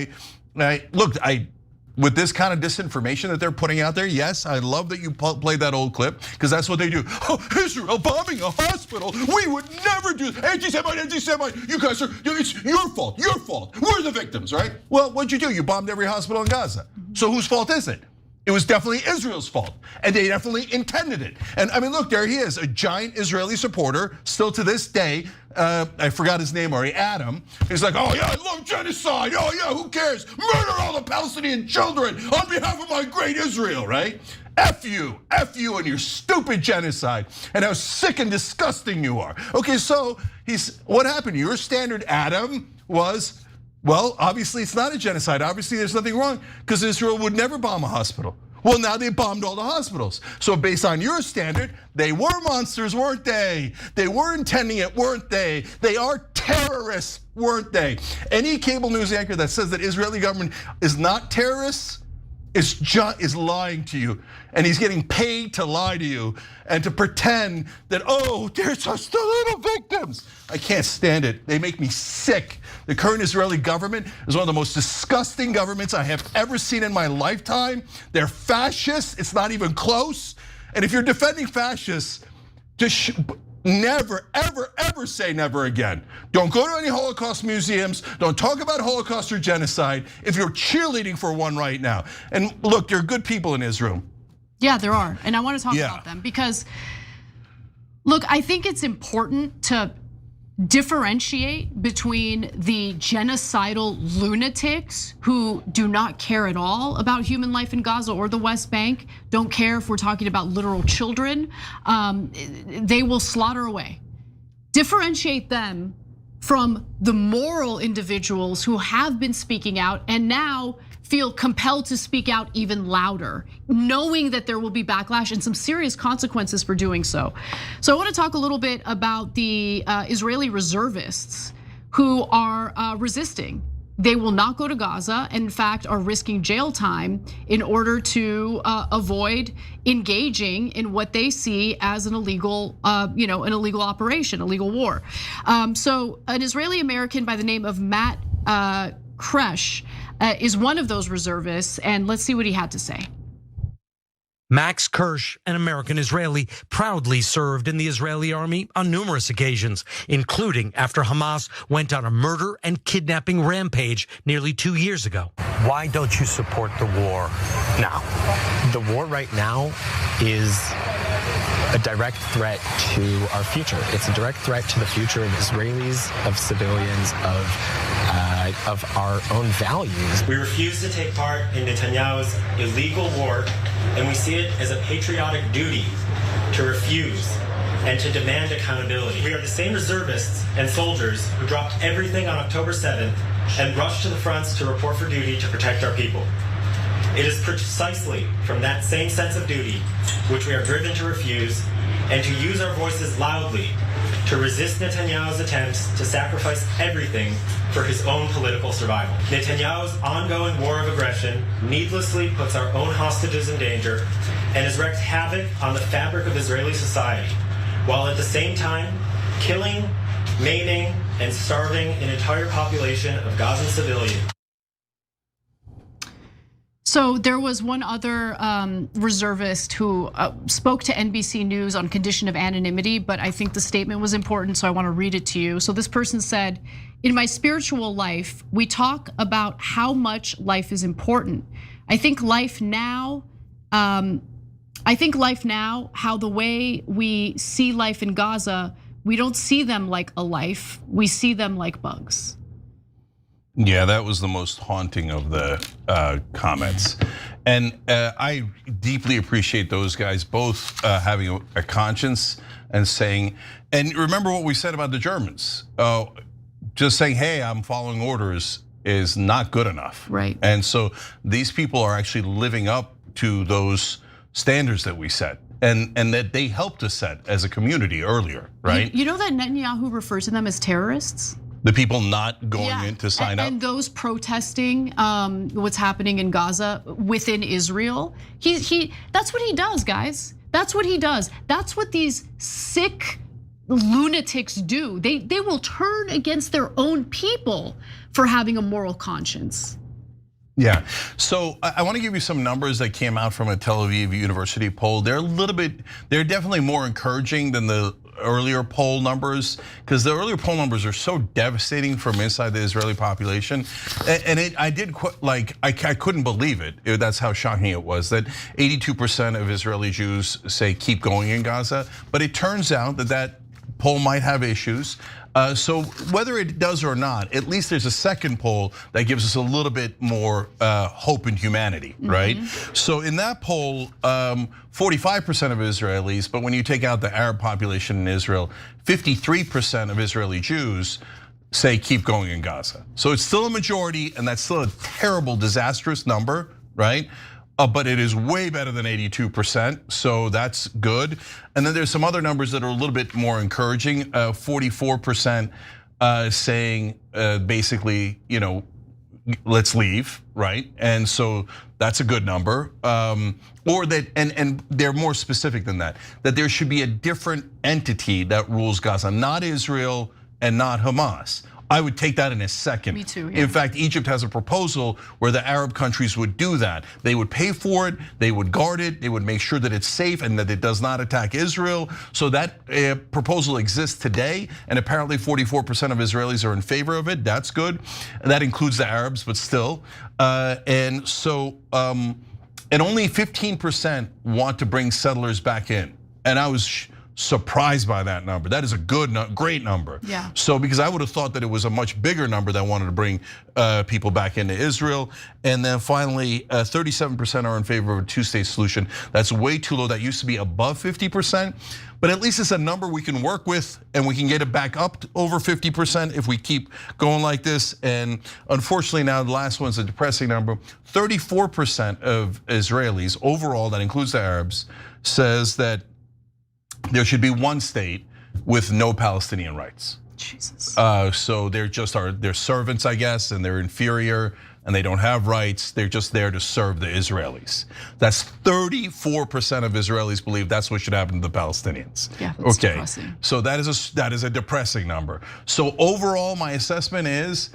with this kind of disinformation that they're putting out there, yes, I love that you played that old clip, because that's what they do. Oh, Israel bombing a hospital. We would never do anti-Semite, anti-Semite. You guys are, it's your fault, your fault. We're the victims, right? Well, what'd you do? You bombed every hospital in Gaza. So whose fault is it? It was definitely Israel's fault, and they definitely intended it. And I mean, look, there he is, a giant Israeli supporter, still to this day. I forgot his name already, Adam. He's like, oh yeah, I love genocide. Oh yeah, who cares? Murder all the Palestinian children on behalf of my great Israel, right? F you and your stupid genocide, and how sick and disgusting you are. Okay, so what happened? Your standard, Adam, was, well, obviously it's not a genocide. Obviously there's nothing wrong, because Israel would never bomb a hospital. Well, now they bombed all the hospitals. So based on your standard, they were monsters, weren't they? They were intending it, weren't they? They are terrorists, weren't they? Any cable news anchor that says that Israeli government is not terrorists is lying to you, and he's getting paid to lie to you and to pretend that, oh, there's just the little victims. I can't stand it. They make me sick. The current Israeli government is one of the most disgusting governments I have ever seen in my lifetime. They're fascists. It's not even close. And if you're defending fascists, just never, ever, ever say never again. Don't go to any Holocaust museums. Don't talk about Holocaust or genocide if you're cheerleading for one right now. And look, there are good people in Israel. Yeah, there are. And I want to talk about them because, look, I think it's important to differentiate between the genocidal lunatics who do not care at all about human life in Gaza or the West Bank, don't care if we're talking about literal children, they will slaughter away. Differentiate them from the moral individuals who have been speaking out and now feel compelled to speak out even louder, knowing that there will be backlash and some serious consequences for doing so. So I want to talk a little bit about the Israeli reservists who are resisting. They will not go to Gaza, and in fact are risking jail time in order to avoid engaging in what they see as an illegal, an illegal operation, illegal war. So an Israeli American by the name of Matt Kresh is one of those reservists, and let's see what he had to say. Max Kirsch, an American Israeli, proudly served in the Israeli army on numerous occasions, including after Hamas went on a murder and kidnapping rampage nearly 2 years ago. Why don't you support the war now? The war right now is a direct threat to our future. It's a direct threat to the future of Israelis, of civilians, of our own values. We refuse to take part in Netanyahu's illegal war, and we see it as a patriotic duty to refuse and to demand accountability. We are the same reservists and soldiers who dropped everything on October 7th and rushed to the fronts to report for duty to protect our people. It is precisely from that same sense of duty which we are driven to refuse and to use our voices loudly to resist Netanyahu's attempts to sacrifice everything for his own political survival. Netanyahu's ongoing war of aggression needlessly puts our own hostages in danger and has wreaked havoc on the fabric of Israeli society, while at the same time killing, maiming, and starving an entire population of Gazan civilians. So there was one other reservist who spoke to NBC News on condition of anonymity, but I think the statement was important, so I want to read it to you. So this person said, "In my spiritual life, we talk about how much life is important. I think life now, how the way we see life in Gaza, we don't see them like a life, we see them like bugs." Yeah, that was the most haunting of the comments. And I deeply appreciate those guys both having a conscience and saying, and remember what we said about the Germans. Just saying, hey, I'm following orders is not good enough. Right. And so these people are actually living up to those standards that we set. And that they helped us set as a community earlier, right? You know that Netanyahu refers to them as terrorists? The people not going in to sign up? And those protesting what's happening in Gaza within Israel. That's what he does, guys. That's what he does. That's what these sick lunatics do. They will turn against their own people for having a moral conscience. Yeah, so I want to give you some numbers that came out from a Tel Aviv University poll. They're definitely more encouraging than the earlier poll numbers, because the earlier poll numbers are so devastating from inside the Israeli population. And I couldn't believe it. That's how shocking it was, that 82% of Israeli Jews say keep going in Gaza. But it turns out that poll might have issues. So whether it does or not, at least there's a second poll that gives us a little bit more hope in humanity, right? So in that poll, 45% of Israelis, but when you take out the Arab population in Israel, 53% of Israeli Jews say keep going in Gaza. So it's still a majority, and that's still a terrible, disastrous number, right? But it is way better than 82%, so that's good. And then there's some other numbers that are a little bit more encouraging. 44% saying basically, let's leave, right? And so that's a good number. Or that, and they're more specific than that there should be a different entity that rules Gaza, not Israel and not Hamas. I would take that in a second. Me too, yeah. In fact, Egypt has a proposal where the Arab countries would do that. They would pay for it, they would guard it, they would make sure that it's safe and that it does not attack Israel. So that proposal exists today, and apparently 44% of Israelis are in favor of it. That's good. That includes the Arabs, but still. And only 15% want to bring settlers back in. And I was surprised by that number. That is a great number. Yeah. So because I would have thought that it was a much bigger number that wanted to bring people back into Israel. And then finally, 37% are in favor of a two-state solution. That's way too low. That used to be above 50%. But at least it's a number we can work with, and we can get it back up to over 50% if we keep going like this. And unfortunately now the last one's a depressing number. 34% of Israelis overall, that includes the Arabs, says that there should be one state with no Palestinian rights. Jesus. So they're servants, I guess, and they're inferior and they don't have rights. They're just there to serve the Israelis. That's 34% of Israelis believe that's what should happen to the Palestinians. Yeah, that's okay. depressing. So that is a depressing number. So overall, my assessment is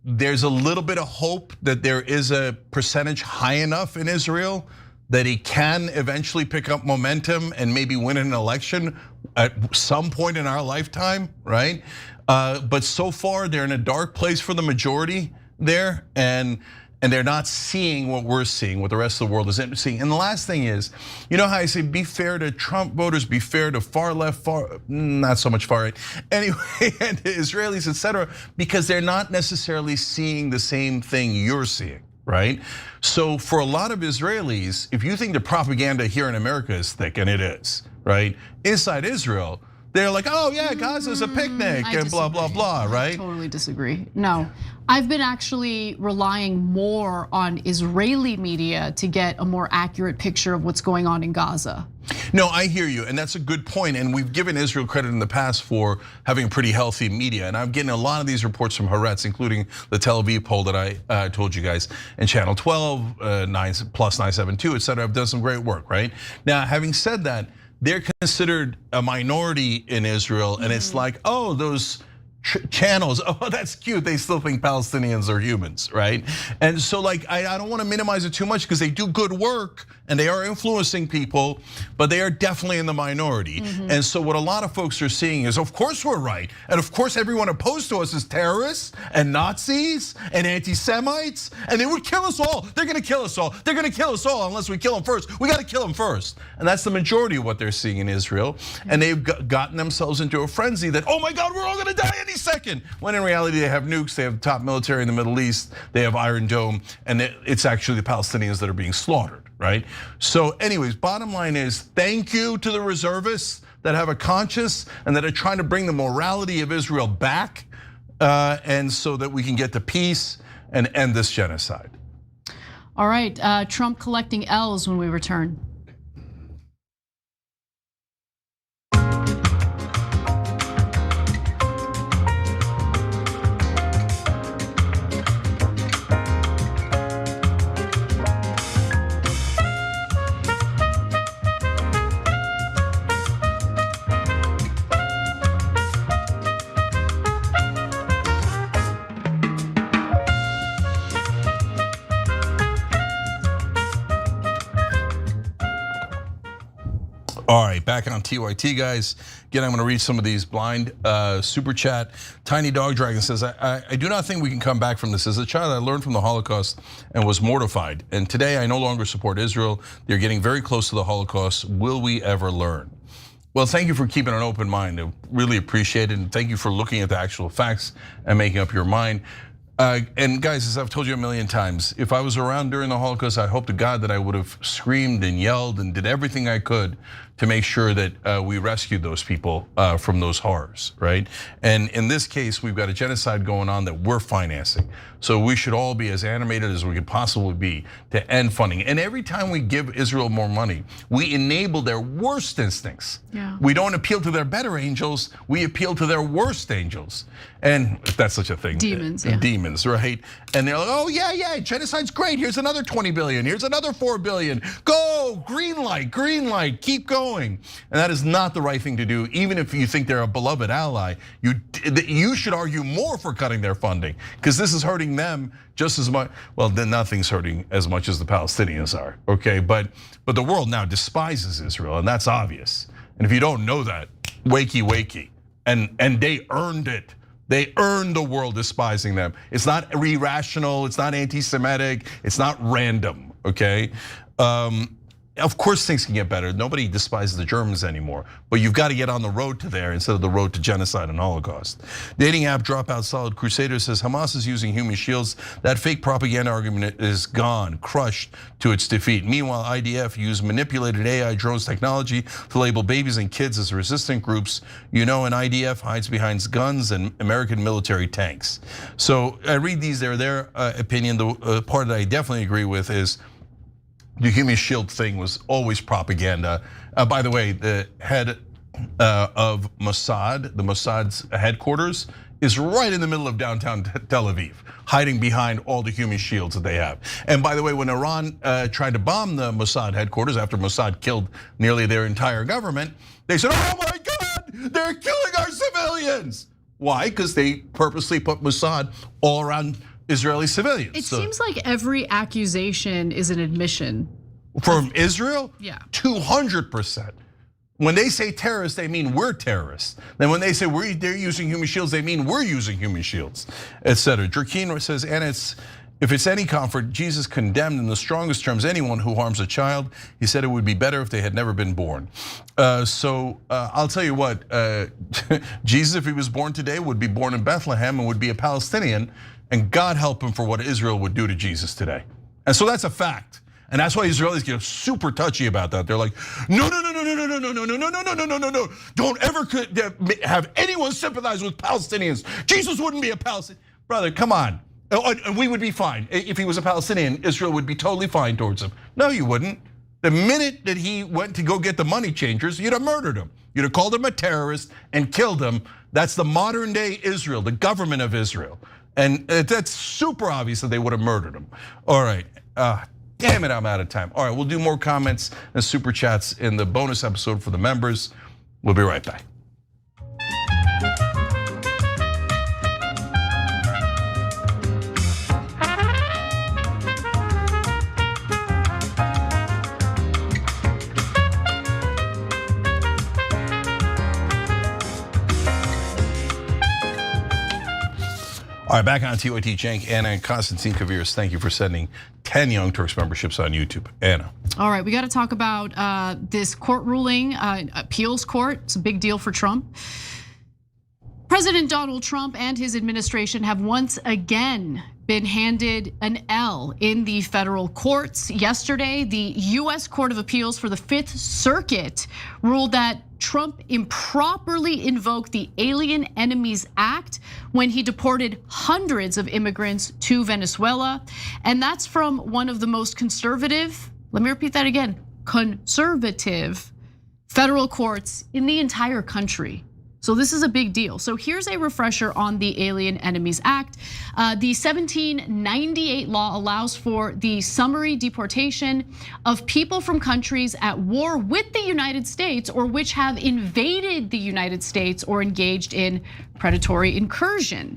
there's a little bit of hope that there is a percentage high enough in Israel that he can eventually pick up momentum and maybe win an election at some point in our lifetime, right? But so far they're in a dark place for the majority there, and they're not seeing what we're seeing, what the rest of the world isn't seeing. And the last thing is, you know how I say be fair to Trump voters, be fair to far left, not so much far right, anyway, and to Israelis, etc., because they're not necessarily seeing the same thing you're seeing. Right? So for a lot of Israelis, if you think the propaganda here in America is thick, and it is, right? Inside Israel, they're like, oh yeah, Gaza's a picnic and blah, blah, blah, right? I totally disagree. No, I've been actually relying more on Israeli media to get a more accurate picture of what's going on in Gaza. No, I hear you, and that's a good point. And we've given Israel credit in the past for having pretty healthy media. And I'm getting a lot of these reports from Haaretz, including the Tel Aviv poll that I told you guys, and Channel 12, plus 972, et cetera, have done some great work, right? Now, having said that, they're considered a minority in Israel, and it's like, oh, those channels, oh, that's cute. They still think Palestinians are humans, right? And so like, I don't want to minimize it too much because they do good work and they are influencing people, but they are definitely in the minority. And so what a lot of folks are seeing is, of course we're right. And of course everyone opposed to us is terrorists and Nazis and anti-Semites, and they would kill us all. They're gonna kill us all. They're gonna kill us all unless we kill them first. We gotta kill them first. And that's the majority of what they're seeing in Israel. And they've gotten themselves into a frenzy that, oh my God, we're all gonna die any second. When in reality, they have nukes, they have the top military in the Middle East, they have Iron Dome, and it's actually the Palestinians that are being slaughtered, right? So anyways, bottom line is thank you to the reservists that have a conscience and that are trying to bring the morality of Israel back, and so that we can get to peace and end this genocide. All right, Trump collecting L's when we return. All right, back on TYT, guys. Again, I'm gonna read some of these blind super chat. Tiny Dog Dragon says, I do not think we can come back from this. As a child, I learned from the Holocaust and was mortified. And today I no longer support Israel. They're getting very close to the Holocaust. Will we ever learn? Well, thank you for keeping an open mind. I really appreciate it. And thank you for looking at the actual facts and making up your mind. And guys, as I've told you a million times, if I was around during the Holocaust, I hope to God that I would have screamed and yelled and did everything I could to make sure that we rescued those people from those horrors, right? And in this case, we've got a genocide going on that we're financing. So we should all be as animated as we could possibly be to end funding. And every time we give Israel more money, we enable their worst instincts. Yeah. We don't appeal to their better angels, we appeal to their worst angels. And if that's such a thing. Demons, yeah. Demons, right? And they're like, oh yeah, genocide's great. Here's another 20 billion, here's another 4 billion. Go, green light, keep going. And that is not the right thing to do, even if you think they're a beloved ally. You should argue more for cutting their funding, because this is hurting them just as much. Well, then nothing's hurting as much as the Palestinians are, okay? But the world now despises Israel, and that's obvious. And if you don't know that, wakey. And they earned it. They earned the world despising them. It's not irrational, it's not anti-Semitic, it's not random, okay? Of course things can get better. Nobody despises the Germans anymore, but you've got to get on the road to there instead of the road to genocide and Holocaust. Dating app Dropout Solid Crusader says Hamas is using human shields. That fake propaganda argument is gone, crushed to its defeat. Meanwhile, IDF used manipulated AI drones technology to label babies and kids as resistant groups. You know, an IDF hides behind guns and American military tanks. So I read these, they're their opinion. The part that I definitely agree with is the human shield thing was always propaganda. By the way, the head of Mossad, the Mossad's headquarters, is right in the middle of downtown Tel Aviv, hiding behind all the human shields that they have. And by the way, when Iran tried to bomb the Mossad headquarters after Mossad killed nearly their entire government, they said, oh my God, they're killing our civilians. Why? Because they purposely put Mossad all around Israeli civilians. It seems like every accusation is an admission. From Israel? Yeah. 200%. When they say terrorists, they mean we're terrorists. Then when they say they're using human shields, they mean we're using human shields, etc. Jerkin says, and if it's any comfort, Jesus condemned in the strongest terms anyone who harms a child. He said it would be better if they had never been born. So I'll tell you what, Jesus, if he was born today, would be born in Bethlehem and would be a Palestinian. And God help him for what Israel would do to Jesus today. And so that's a fact. And that's why Israelis get super touchy about that. They're like, no. Don't ever have anyone sympathize with Palestinians. Jesus wouldn't be a Palestinian. Brother, come on. And we would be fine. If he was a Palestinian, Israel would be totally fine towards him. No, you wouldn't. The minute that he went to go get the money changers, you'd have murdered him. You'd have called him a terrorist and killed him. That's the modern day Israel, the government of Israel. And that's super obvious that they would have murdered him. All right, damn it, I'm out of time. All right, we'll do more comments and super chats in the bonus episode for the members. We'll be right back. All right, back on TYT, Cenk, Anna, and Konstantin Kaviris. Thank you for sending 10 Young Turks memberships on YouTube. Anna. All right, we got to talk about this court ruling, appeals court. It's a big deal for Trump. President Donald Trump and his administration have once again been handed an L in the federal courts. Yesterday, the US Court of Appeals for the Fifth Circuit ruled that Trump improperly invoked the Alien Enemies Act when he deported hundreds of immigrants to Venezuela. And that's from one of the most conservative, let me repeat that again, conservative federal courts in the entire country. So this is a big deal. So here's a refresher on the Alien Enemies Act. The 1798 law allows for the summary deportation of people from countries at war with the United States or which have invaded the United States or engaged in predatory incursion.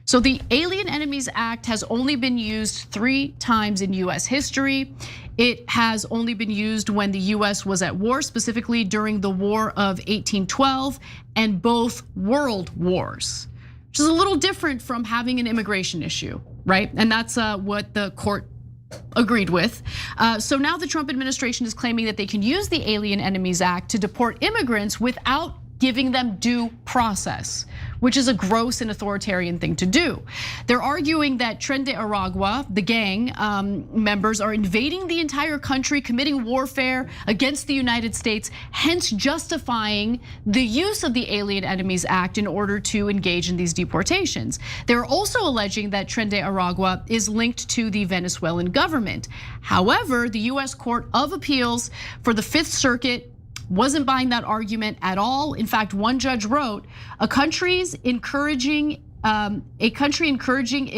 So the Alien Enemies Act has only been used 3 times in US history. It has only been used when the US was at war, specifically during the War of 1812 and both world wars, which is a little different from having an immigration issue, right? And that's what the court agreed with. So now the Trump administration is claiming that they can use the Alien Enemies Act to deport immigrants without giving them due process, which is a gross and authoritarian thing to do. They're arguing that Tren de Aragua, the gang members, are invading the entire country, committing warfare against the United States, hence justifying the use of the Alien Enemies Act in order to engage in these deportations. They're also alleging that Tren de Aragua is linked to the Venezuelan government. However, the US Court of Appeals for the Fifth Circuit wasn't buying that argument at all. In fact, one judge wrote, a country encouraging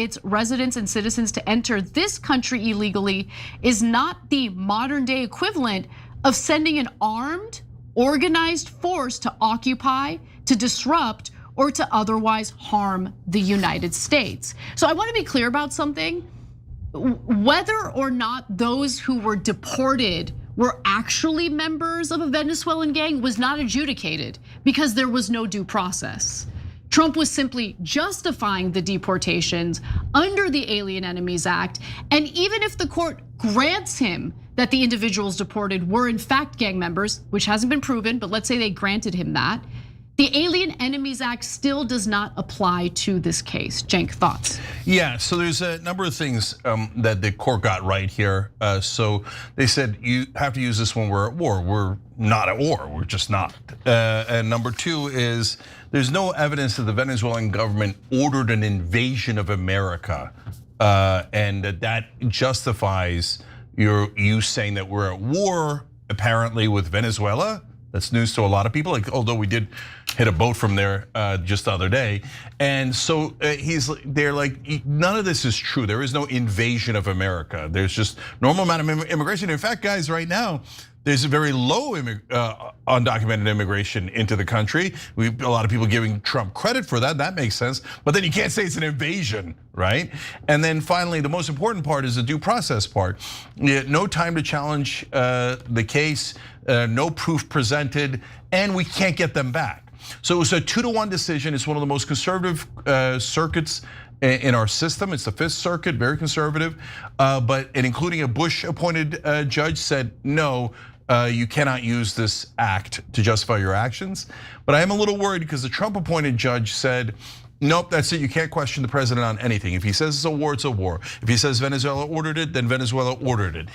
its residents and citizens to enter this country illegally is not the modern day equivalent of sending an armed, organized force to occupy, to disrupt, or to otherwise harm the United States. So I want to be clear about something. Whether or not those who were deported were actually members of a Venezuelan gang was not adjudicated because there was no due process. Trump was simply justifying the deportations under the Alien Enemies Act. And even if the court grants him that the individuals deported were in fact gang members, which hasn't been proven, but let's say they granted him that, the Alien Enemies Act still does not apply to this case. Cenk, thoughts? Yeah, so there's a number of things that the court got right here. So they said you have to use this when we're at war. We're not at war, we're just not. And number two is there's no evidence that the Venezuelan government ordered an invasion of America. And that justifies you saying that we're at war apparently with Venezuela. That's news to a lot of people, like, although we did hit a boat from there just the other day. And so they're like, none of this is true. There is no invasion of America. There's just normal amount of immigration. In fact, guys, right now, there's a very low undocumented immigration into the country. A lot of people giving Trump credit for that. That makes sense. But then you can't say it's an invasion, right? And then finally, the most important part is the due process part. No time to challenge the case, no proof presented, and we can't get them back. So it was a 2-to-1 decision. It's one of the most conservative circuits in our system. It's the Fifth Circuit, very conservative, but including a Bush-appointed judge said no. You cannot use this act to justify your actions. But I am a little worried because the Trump-appointed judge said, nope, that's it. You can't question the president on anything. If he says it's a war, it's a war. If he says Venezuela ordered it, then Venezuela ordered it.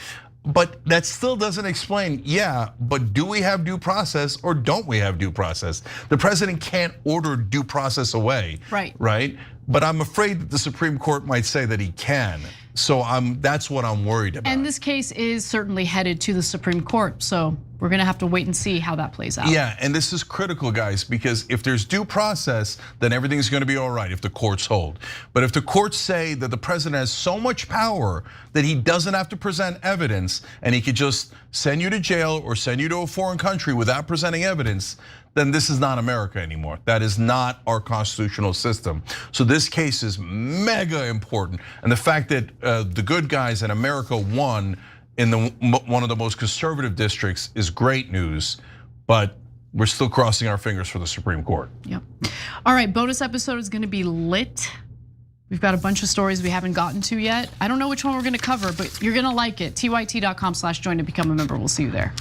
But that still doesn't explain, yeah, but do we have due process or don't we have due process? The president can't order due process away, right? But I'm afraid that the Supreme Court might say that he can. So that's what I'm worried about. And this case is certainly headed to the Supreme Court. So we're gonna have to wait and see how that plays out. Yeah, and this is critical, guys, because if there's due process, then everything's gonna be all right if the courts hold. But if the courts say that the president has so much power that he doesn't have to present evidence and he could just send you to jail or send you to a foreign country without presenting evidence, then this is not America anymore. That is not our constitutional system. So this case is mega important. And the fact that the good guys in America won in one of the most conservative districts is great news, but we're still crossing our fingers for the Supreme Court. Yep. All right, bonus episode is gonna be lit. We've got a bunch of stories we haven't gotten to yet. I don't know which one we're gonna cover, but you're gonna like it. tyt.com/join to become a member. We'll see you there.